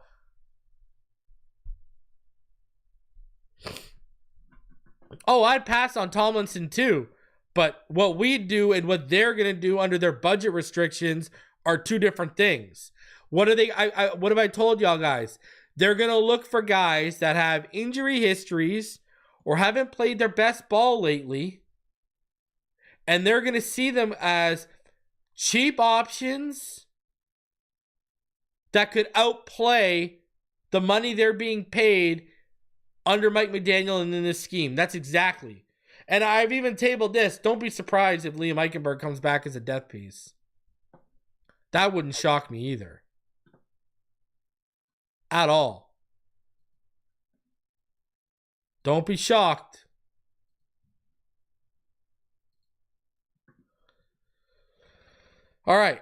Oh, I'd pass on Tomlinson too. But what we do and what they're going to do under their budget restrictions are two different things. What are they? What have I told y'all guys? They're going to look for guys that have injury histories or haven't played their best ball lately. And they're going to see them as cheap options that could outplay the money they're being paid under Mike McDaniel and in this scheme. That's exactly. And I've even tabled this. Don't be surprised if Liam Eichenberg comes back as a death piece. That wouldn't shock me either. At all. Don't be shocked. All right.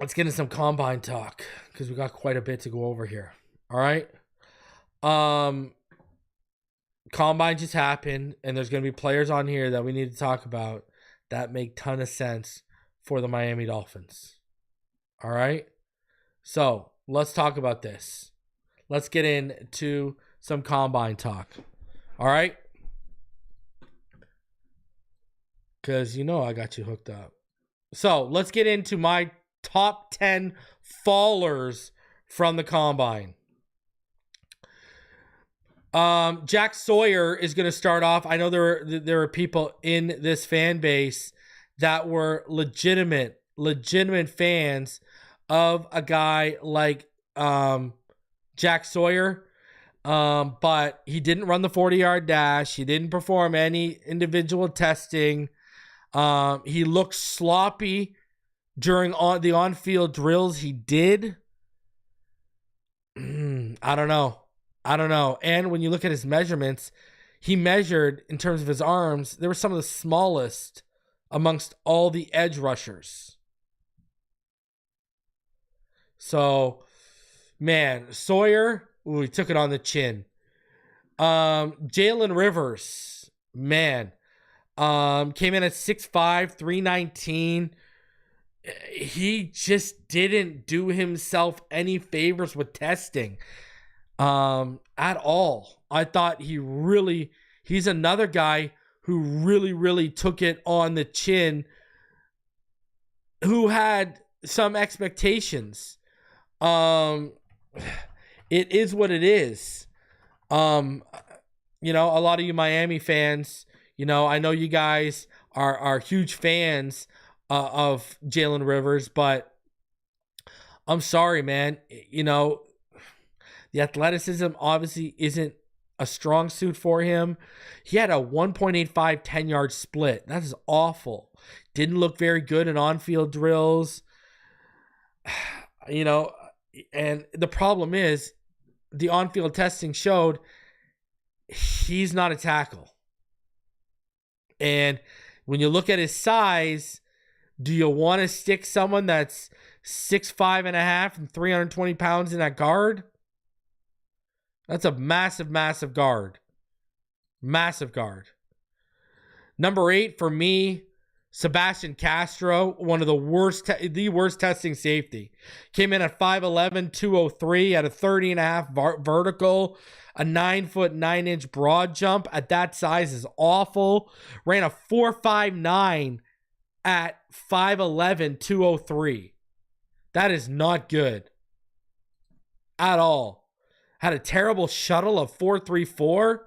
Let's get into some combine talk because we got quite a bit to go over here. All right. Combine just happened, and there's going to be players on here that we need to talk about that make ton of sense for the Miami Dolphins. All right. So let's talk about this. Let's get into some combine talk. All right. Because you know I got you hooked up. So let's get into my top 10 fallers from the combine. Jack Sawyer is going to start off. I know there are people in this fan base that were legitimate fans of a guy like Jack Sawyer, but he didn't run the 40-yard dash. He didn't perform any individual testing. He looked sloppy during the on-field drills he did. I don't know. And when you look at his measurements, he measured, in terms of his arms, they were some of the smallest amongst all the edge rushers. So, man, Sawyer, he took it on the chin. Jalen Rivers, man, came in at 6'5", 319. He just didn't do himself any favors with testing. At all. I thought he's another guy who really took it on the chin, who had some expectations. It is what it is. A lot of you Miami fans, I know you guys are huge fans of Jalen Rivers, but I'm sorry, man. The athleticism obviously isn't a strong suit for him. He had a 1.85 10-yard split. That is awful. Didn't look very good in on-field drills. And the problem is the on-field testing showed he's not a tackle. And when you look at his size, do you want to stick someone that's 6'5" and 320 pounds in that guard? That's a massive guard. Massive guard. Number 8 for me, Sebastian Castro, one of the worst testing safety. Came in at 5'11", 203, at a 30.5 vertical, a 9-foot 9-inch broad jump at that size is awful. Ran a 4.59 at 5'11", 203. That is not good at all. Had a terrible shuttle of 4.34.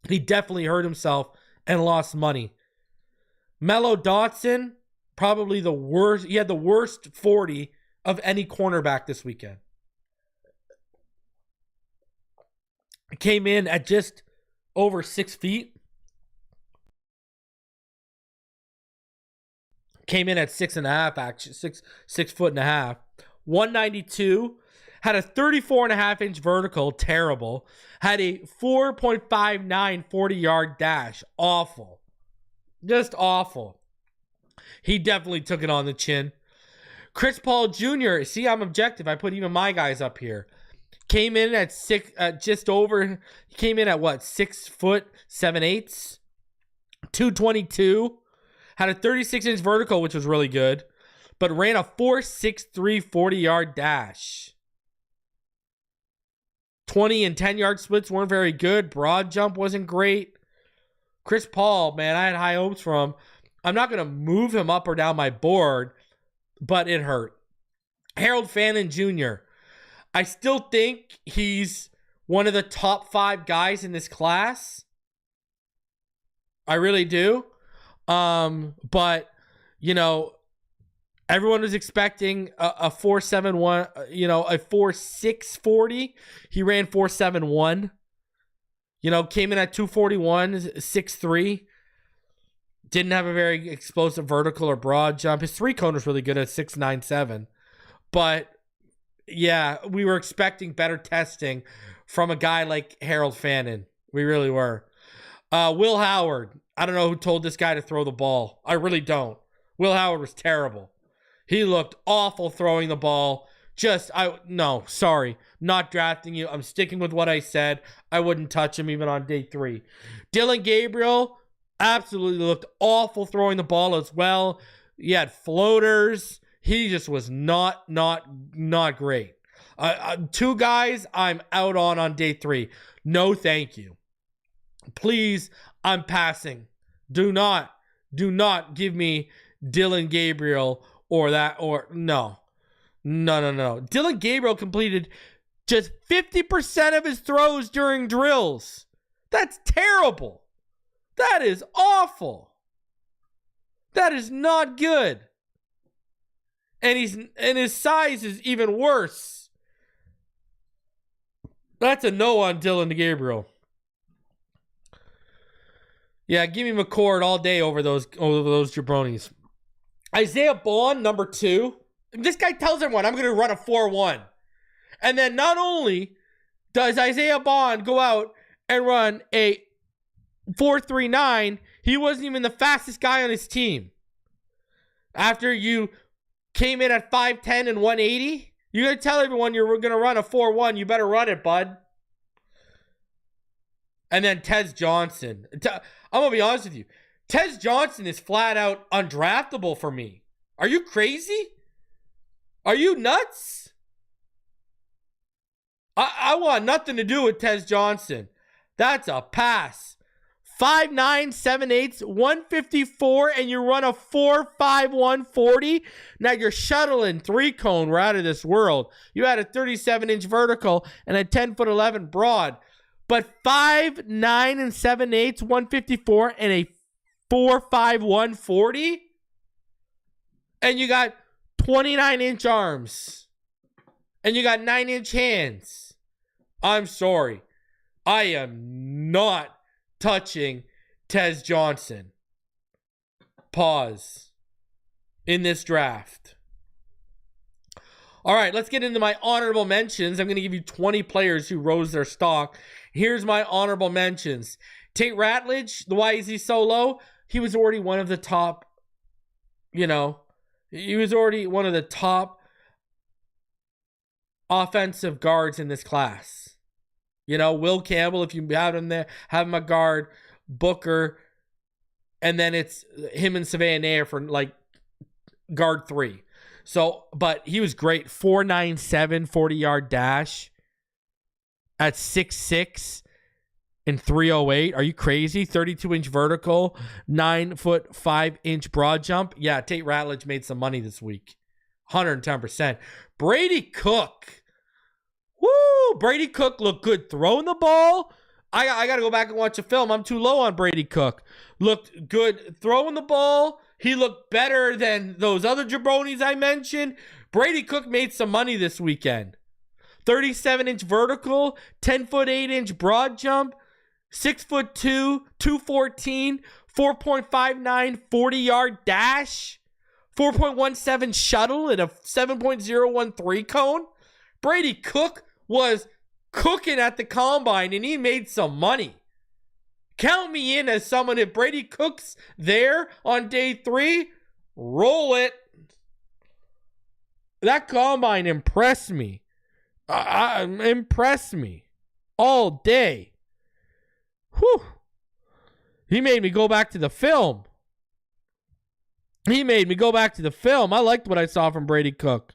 He definitely hurt himself and lost money. Mello Dotson, probably the worst. He had the worst 40 of any cornerback this weekend. Came in at just over 6 feet. Came in at 6.5, actually, 6 foot and a half. 192, had a 34.5-inch vertical, terrible. Had a 4.59 40-yard dash, awful. Just awful. He definitely took it on the chin. Chris Paul Jr., see, I'm objective. I put even my guys up here. Came in at he came in at what, 6'7", 222. Had a 36-inch vertical, which was really good, but ran a 4.63 40-yard dash. 20 and 10-yard splits weren't very good. Broad jump wasn't great. Chris Paul, man, I had high hopes for him. I'm not going to move him up or down my board, but it hurt. Harold Fannin Jr., I still think he's one of the top 5 guys in this class. I really do. But, you know, everyone was expecting a 4.71, a 4.6 40. He ran 4.71. Came in at 241, 6'3". Didn't have a very explosive vertical or broad jump. His 3-cone was really good at 6.97. But, yeah, we were expecting better testing from a guy like Harold Fannin. We really were. Will Howard. I don't know who told this guy to throw the ball. I really don't. Will Howard was terrible. He looked awful throwing the ball. Sorry. Not drafting you. I'm sticking with what I said. I wouldn't touch him even on day 3. Dylan Gabriel absolutely looked awful throwing the ball as well. He had floaters. He just was not great. 2 guys I'm out on day 3. No, thank you. Please, I'm passing. Do not give me Dylan Gabriel no. Dylan Gabriel completed just 50% of his throws during drills. That's terrible. That is awful. That is not good. And his size is even worse. That's a no on Dylan Gabriel. Yeah, give me McCord all day over those jabronis. Isaiah Bond, number 2. This guy tells everyone, I'm going to run a 4.1. And then not only does Isaiah Bond go out and run a 4.39, he wasn't even the fastest guy on his team. After you came in at 5'10 and 180, you're going to tell everyone you're going to run a 4.1. You better run it, bud. And then Tez Johnson. I'm going to be honest with you. Tez Johnson is flat out undraftable for me. Are you crazy? Are you nuts? I want nothing to do with Tez Johnson. That's a pass. 5'9", 7'8", 154, and you run a 4.51 40. Now you're shuttling 3-cone. We're out of this world. You had a 37-inch vertical and a 10'11" broad. But 5'9" and 7'8", 154, and a 4.51 40? And you got 29-inch arms. And you got 9-inch hands. I'm sorry. I am not touching Tez Johnson. Pause. In this draft. All right, let's get into my honorable mentions. I'm going to give you 20 players who rose their stock. Here's my honorable mentions. Tate Ratledge, why is he so low? He was already one of the top, he was already one of the top offensive guards in this class. Will Campbell, if you have him there, have him a guard, Booker, and then it's him and Savannah for like guard 3. So, but he was great. 4.97 40-yard dash at 6'6" and 308. Are you crazy? 32-inch vertical, 9-foot 5-inch broad jump. Yeah, Tate Ratledge made some money this week. 110%. Brady Cook. Woo! Brady Cook looked good throwing the ball. I got to go back and watch a film. I'm too low on Brady Cook. Looked good throwing the ball. He looked better than those other jabronis I mentioned. Brady Cook made some money this weekend. 37-inch vertical, 10-foot 8-inch broad jump, 6'2", 214, 4.59 40-yard dash, 4.17 shuttle, and a 7.013 cone. Brady Cook was cooking at the combine, and he made some money. Count me in as someone, if Brady Cook's there on day 3, Roll it. That combine impressed me. Impressed me all day. Whew. He made me go back to the film. I liked what I saw from Brady Cook.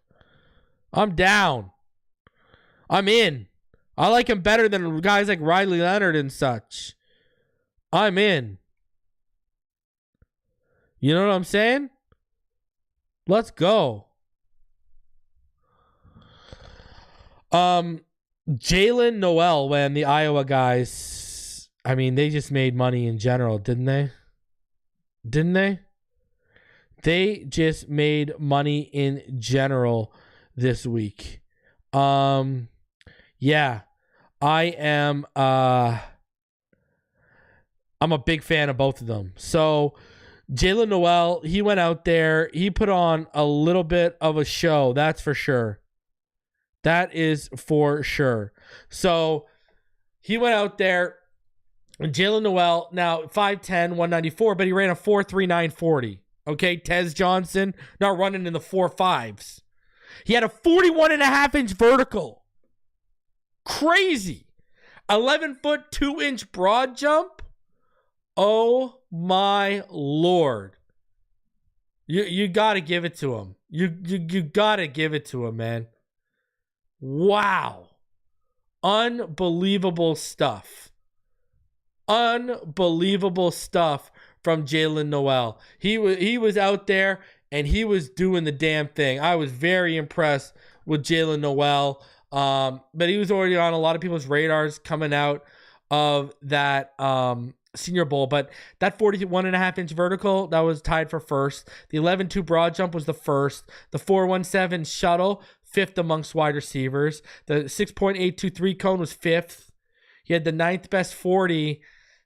I'm down. I'm in. I like him better than guys like Riley Leonard and such. I'm in. You know what I'm saying? Let's go. Jalen Noel, when the Iowa guys, I mean, they just made money in general, didn't they? They just made money in general this week. Yeah. I'm a big fan of both of them. So Jalen Noel, he went out there, he put on a little bit of a show, that's for sure. That is for sure. So he went out there, Jalen Noel, now 5'10", 194, but he ran a 4.39 40. Okay, Tez Johnson, not running in the 4.5s. He had a 41.5-inch vertical. Crazy. 11-foot, 2-inch broad jump. Oh, my Lord. You got to give it to him. You got to give it to him, man. Wow. Unbelievable stuff. Unbelievable stuff from Jalen Noel. He was out there and he was doing the damn thing. I was very impressed with Jalen Noel. But he was already on a lot of people's radars coming out of that Senior Bowl. But that 41.5-inch vertical, that was tied for first. The 11.2 broad jump was the first. The 4.17 shuttle, fifth amongst wide receivers. The 6.823 cone was fifth. He had the ninth best 40.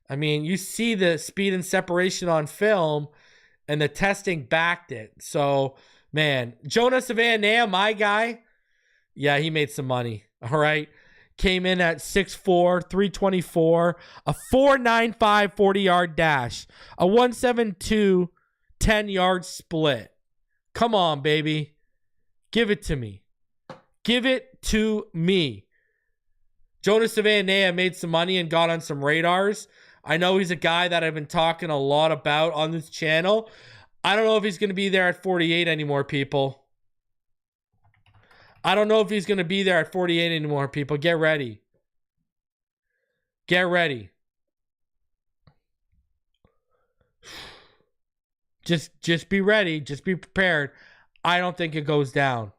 I mean, you see the speed and separation on film, and the testing backed it. So, man, Jonas Van Nam, my guy, yeah, he made some money. All right. Came in at 6'4", 324, a 4.95 40-yard dash, a 1.72 10-yard split. Come on, baby. Give it to me. Give it to me. Jonas Van Nam made some money and got on some radars. I know he's a guy that I've been talking a lot about on this channel. I don't know if he's going to be there at 48 anymore, people. I don't know if he's going to be there at 48 anymore, people. Get ready. Get ready. Just be ready. Just be prepared. I don't think it goes down.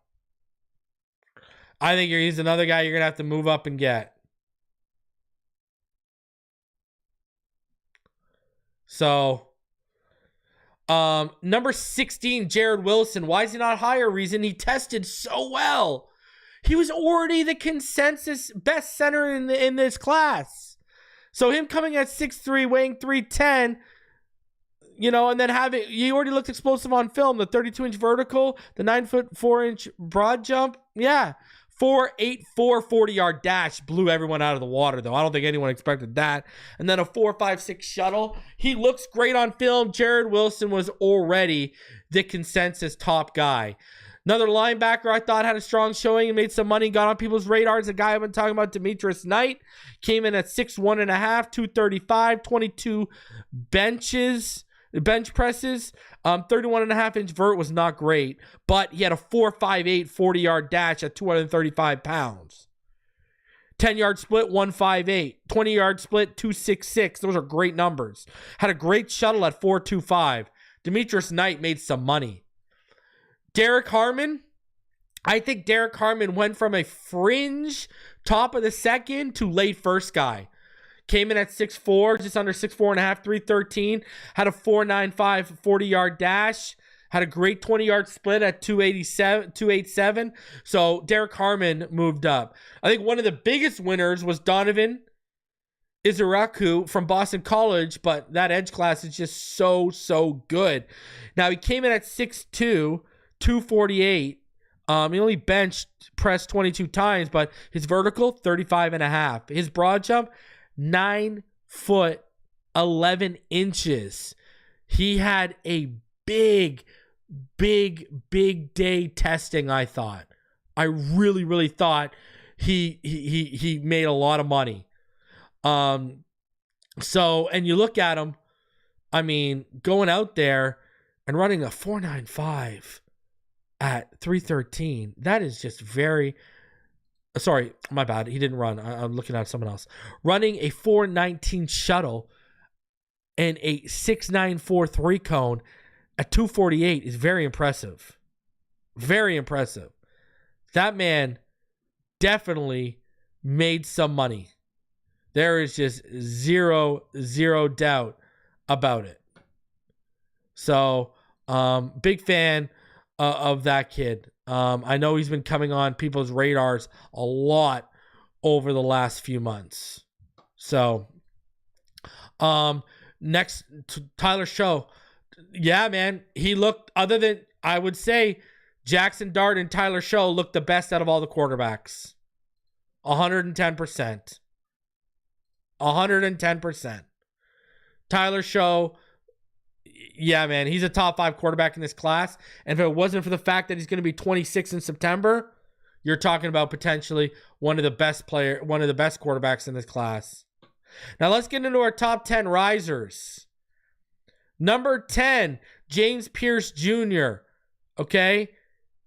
I think he's another guy you're going to have to move up and get. So, number 16, Jared Wilson. Why is he not higher? Reason he tested so well. He was already the consensus best center in this class. So him coming at 6'3", weighing 310, you know, and then he already looked explosive on film. The 32-inch vertical, the 9'4" 4-inch broad jump. Yeah. 4.84 40-yard dash blew everyone out of the water, though. I don't think anyone expected that. And then a 4.56 shuttle. He looks great on film. Jared Wilson was already the consensus top guy. Another linebacker I thought had a strong showing and made some money, got on people's radars. A guy I've been talking about, Demetrius Knight, came in at 6'1.5", 235, 22 bench presses. 31.5-inch vert was not great, but he had a 4.58 40-yard dash at 235 pounds. 10-yard split, 1.58. 20-yard split, 2.66. Those are great numbers. Had a great shuttle at 4.25. Demetrius Knight made some money. Derek Harmon. I think Derek Harmon went from a fringe top of the second to late first guy. Came in at 6'4", just under 6'4.5", 313. Had a 4.95 40-yard dash. Had a great 20-yard split at 287. So Derek Harmon moved up. I think one of the biggest winners was Donovan Izaraku from Boston College, but that edge class is just so good. Now, he came in at 6'2", 248. He only bench pressed 22 times, but his vertical, 35.5. His broad jump, 9 foot 11 inches. He had a big big day testing, I thought. I really thought he made a lot of money. So, and you look at him, I mean, going out there and running a 4.95 at 313, that is just very, sorry, my bad. He didn't run. I'm looking at someone else. Running a 4.19 shuttle and a 6.9 3 cone at 248 is very impressive. Very impressive. That man definitely made some money. There is just zero doubt about it. So, big fan of that kid. I know he's been coming on people's radars a lot over the last few months. So, next, Tyler Show. Yeah, man. He looked, other than, I would say, Jackson Dart and Tyler Show looked the best out of all the quarterbacks. 110%. 110%. Tyler Show, yeah, man, he's a top 5 quarterback in this class. And if it wasn't for the fact that he's going to be 26 in September, you're talking about potentially one of the best quarterbacks in this class. Now let's get into our top 10 risers. Number 10, James Pierce Jr. Okay?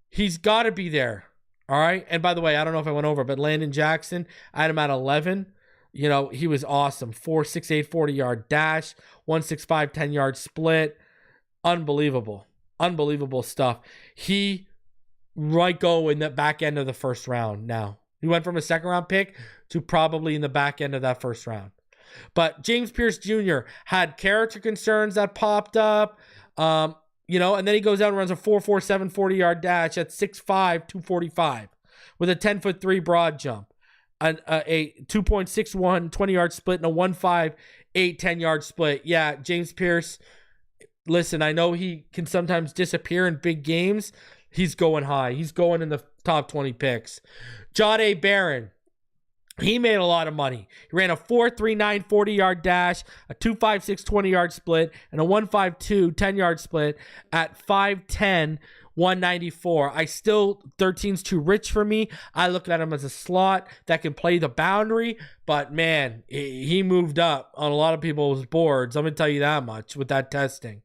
He's got to be there. All right? And by the way, I don't know if I went over, but Landon Jackson, I had him at 11. You know, he was awesome. 4.68 40-yard dash, 1.65 10-yard split. Unbelievable. Unbelievable stuff. He might go in the back end of the first round now. He went from a second-round pick to probably in the back end of that first round. But James Pierce Jr. had character concerns that popped up. You know, and then he goes out and runs a 4.47 40-yard dash at 6'5", 245 with a 10'3" broad jump, a 2.61 20-yard split, and a 1.58 10-yard split. Yeah, James Pierce, listen, I know he can sometimes disappear in big games. He's going high. He's going in the top 20 picks. Jahdae Barron. He made a lot of money. He ran a 4.39 40-yard dash, a 2.56 20-yard split, and a 1.52 10-yard split at 5'10", 194. 13's too rich for me. I look at him as a slot that can play the boundary, but man, he moved up on a lot of people's boards. I'm going to tell you that much with that testing.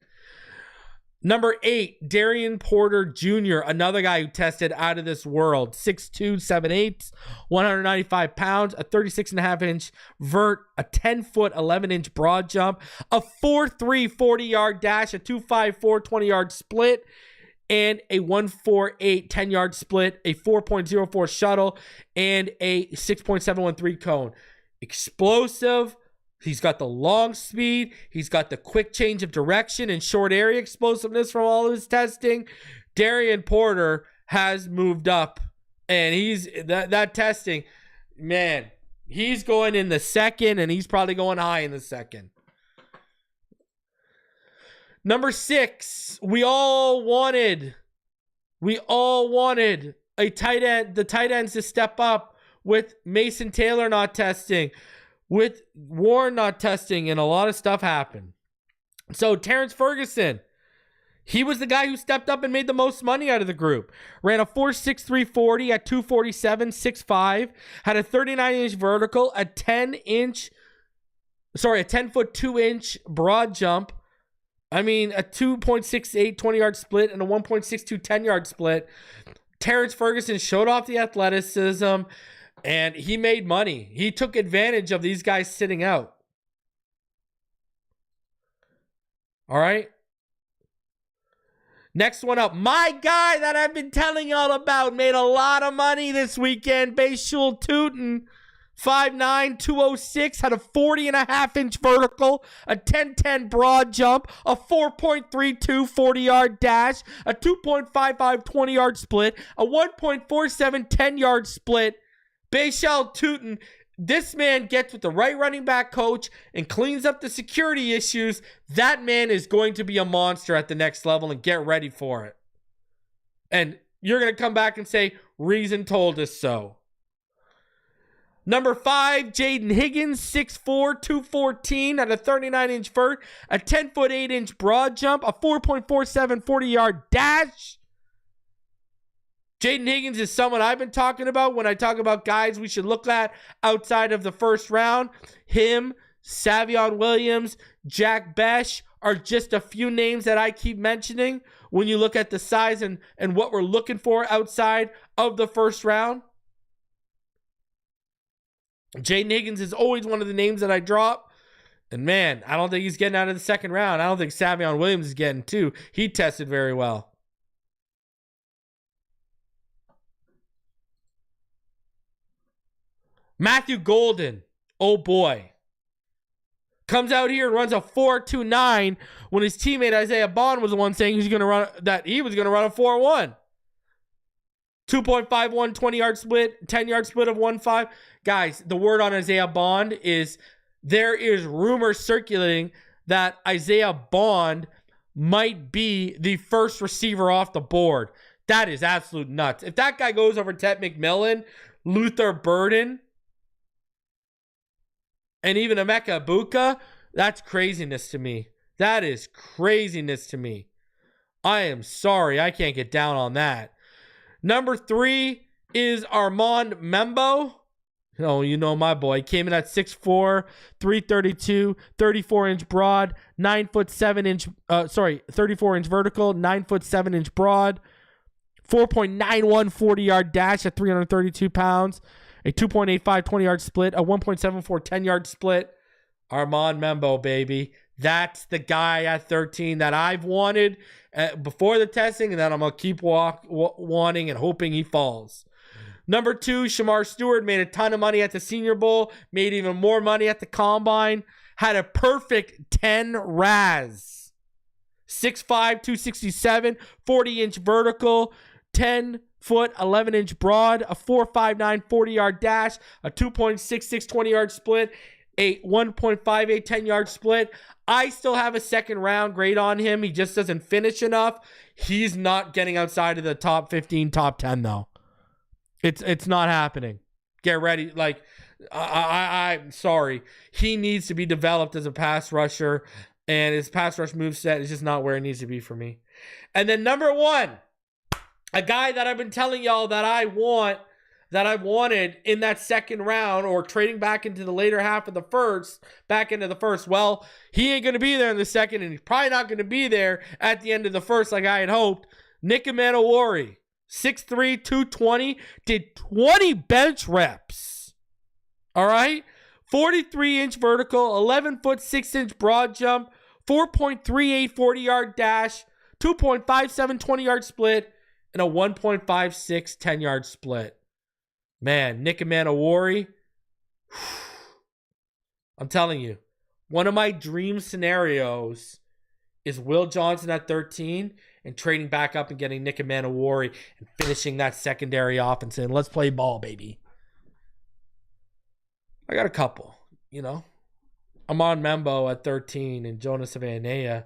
Number 8, Darian Porter Jr., another guy who tested out of this world. 6'2", 7/8, 195 pounds, a 36.5-inch vert, a 10-foot, 11-inch broad jump, a 4.3 40-yard dash, a 2.54 20-yard split, and a 1.48 10-yard split, a 4.04 shuttle, and a 6.713 cone. Explosive. He's got the long speed. He's got the quick change of direction and short area explosiveness from all of his testing. Darian Porter has moved up, and he's that testing, man, he's going in the second, and he's probably going high in the second. Number 6, we all wanted a tight end, the tight ends to step up with Mason Taylor not testing, with Warren not testing, and a lot of stuff happened. So Terrence Ferguson, he was the guy who stepped up and made the most money out of the group. Ran a 4.63 40 at 247, 6'5", had a 39-inch vertical, a 10-foot 2-inch broad jump. I mean, a 2.68 20-yard split and a 1.62 10-yard split. Terrence Ferguson showed off the athleticism, and he made money. He took advantage of these guys sitting out. All right. Next one up. My guy that I've been telling y'all about made a lot of money this weekend. Bayshul Tootin, 5'9", 206, had a 40.5-inch vertical, a 10-10 broad jump, a 4.32 40-yard dash, a 2.55 20-yard split, a 1.47 10-yard split. Bayshul Tootin, this man gets with the right running back coach and cleans up the security issues. That man is going to be a monster at the next level, and get ready for it. And you're going to come back and say, Reason told us so. Number 5, Jaden Higgins, 6'4", 214 at a 39-inch vert, a 10-foot 8-inch broad jump, a 4.47 40-yard dash. Jaden Higgins is someone I've been talking about when I talk about guys we should look at outside of the first round. Him, Savion Williams, Jack Besh are just a few names that I keep mentioning when you look at the size and what we're looking for outside of the first round. Jaden Higgins is always one of the names that I drop. And man, I don't think he's getting out of the second round. I don't think Savion Williams is getting too. He tested very well. Matthew Golden, oh boy. Comes out here and runs a 4.29 when his teammate Isaiah Bond was the one saying he was going to run a 4.1. 2.51, 20-yard split, 10-yard split of 1.5. Guys, the word on Isaiah Bond is there is rumors circulating that Isaiah Bond might be the first receiver off the board. That is absolute nuts. If that guy goes over Ted McMillan, Luther Burden, and even Emeka Ibuka, that's craziness to me. That is craziness to me. I am sorry. I can't get down on that. Number 3 is Armand Membou. Oh, you know my boy. Came in at 6'4", 332, 34-inch broad, 34-inch vertical, 9'7" broad, 4.91 40-yard dash at 332 pounds, a 2.85 20-yard split, a 1.74 10-yard split. Armand Membou, baby. That's the guy at 13 that I've wanted before the testing, and that I'm going to keep wanting and hoping he falls. Number 2, Shamar Stewart made a ton of money at the Senior Bowl, made even more money at the Combine, had a perfect 10 RAS. 6'5", 267, 40-inch vertical, 10-foot, 11-inch broad, a 4.59 40-yard dash, a 2.66 20-yard split, a 1.58 10-yard split. I still have a second round grade on him. He just doesn't finish enough. He's not getting outside of the top 15, top 10 though. It's not happening. Get ready. Like, I'm sorry. He needs to be developed as a pass rusher, and his pass rush moveset is just not where it needs to be for me. And then number 1, a guy that I've been telling y'all that I wanted in that second round or trading back into the later half of the first, back into the first. Well, he ain't going to be there in the second, and he's probably not going to be there at the end of the first like I had hoped. Nick Emmanuel, 6'3", 220, did 20 bench reps. All right? 43-inch vertical, 11-foot, 6-inch broad jump, 4.38 40-yard dash, 2.57 20-yard split, and a 1.56 10-yard split. Man, Nick Emmanuel, I'm telling you, one of my dream scenarios is Will Johnson at 13 and trading back up and getting Nick Emmanuel and finishing that secondary off and saying, let's play ball, baby. I got a couple, you know. Armand Membou at 13 and Jonas Avanea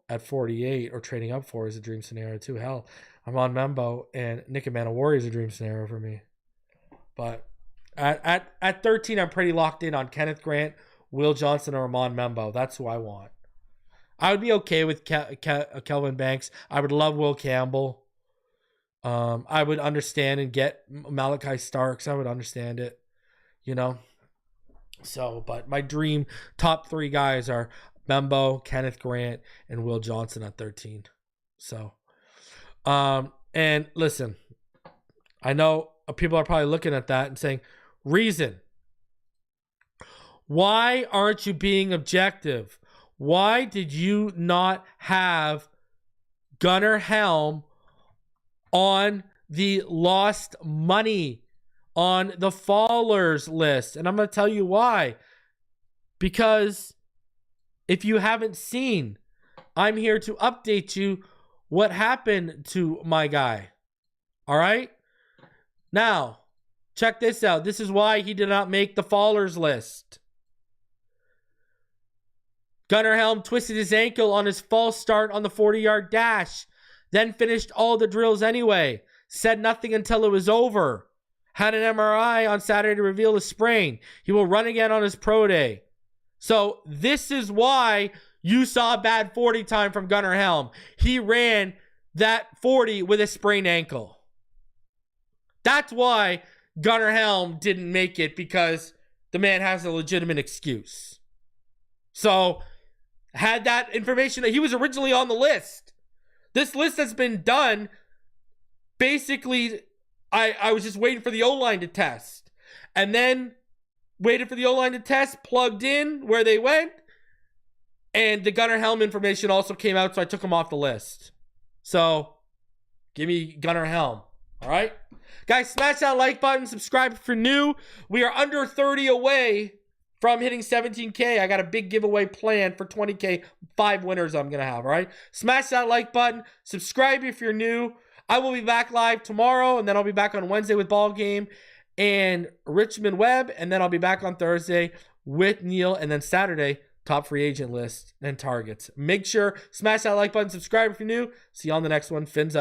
at 48 or trading up for is a dream scenario too. Hell, Armand Membou and Nick Emmanuel is a dream scenario for me. But at 13, I'm pretty locked in on Kenneth Grant, Will Johnson, or Armand Membou. That's who I want. I would be okay with Kelvin Banks. I would love Will Campbell. I would understand and get Malachi Starks. I would understand it, you know. So, but my dream top 3 guys are Membou, Kenneth Grant, and Will Johnson at 13. So, and listen, I know people are probably looking at that and saying, reason. Why aren't you being objective? Why did you not have Gunnar Helm on the lost money, on the fallers list? And I'm going to tell you why. Because if you haven't seen, I'm here to update you what happened to my guy. All right? Now, check this out. This is why he did not make the fallers list. Gunnar Helm twisted his ankle on his false start on the 40-yard dash, then finished all the drills anyway. Said nothing until it was over. had an MRI on Saturday to reveal a sprain. He will run again on his pro day. So this is why you saw a bad 40 time from Gunnar Helm. He ran that 40 with a sprained ankle. That's why Gunnar Helm didn't make it, because the man has a legitimate excuse. So, had that information that he was originally on the list. This list has been done. Basically, I was just waiting for the O-line to test. And then waited for the O-line to test, plugged in where they went. And the Gunnar Helm information also came out, so I took him off the list. So, give me Gunnar Helm. All right? Guys, smash that like button. Subscribe if you're new. We are under 30 away from hitting 17K. I got a big giveaway planned for 20K. 5 winners I'm going to have, all right? Smash that like button. Subscribe if you're new. I will be back live tomorrow, and then I'll be back on Wednesday with Ball Game and Richmond Webb, and then I'll be back on Thursday with Neil, and then Saturday, top free agent list and targets. Make sure, smash that like button. Subscribe if you're new. See you on the next one. Fins up.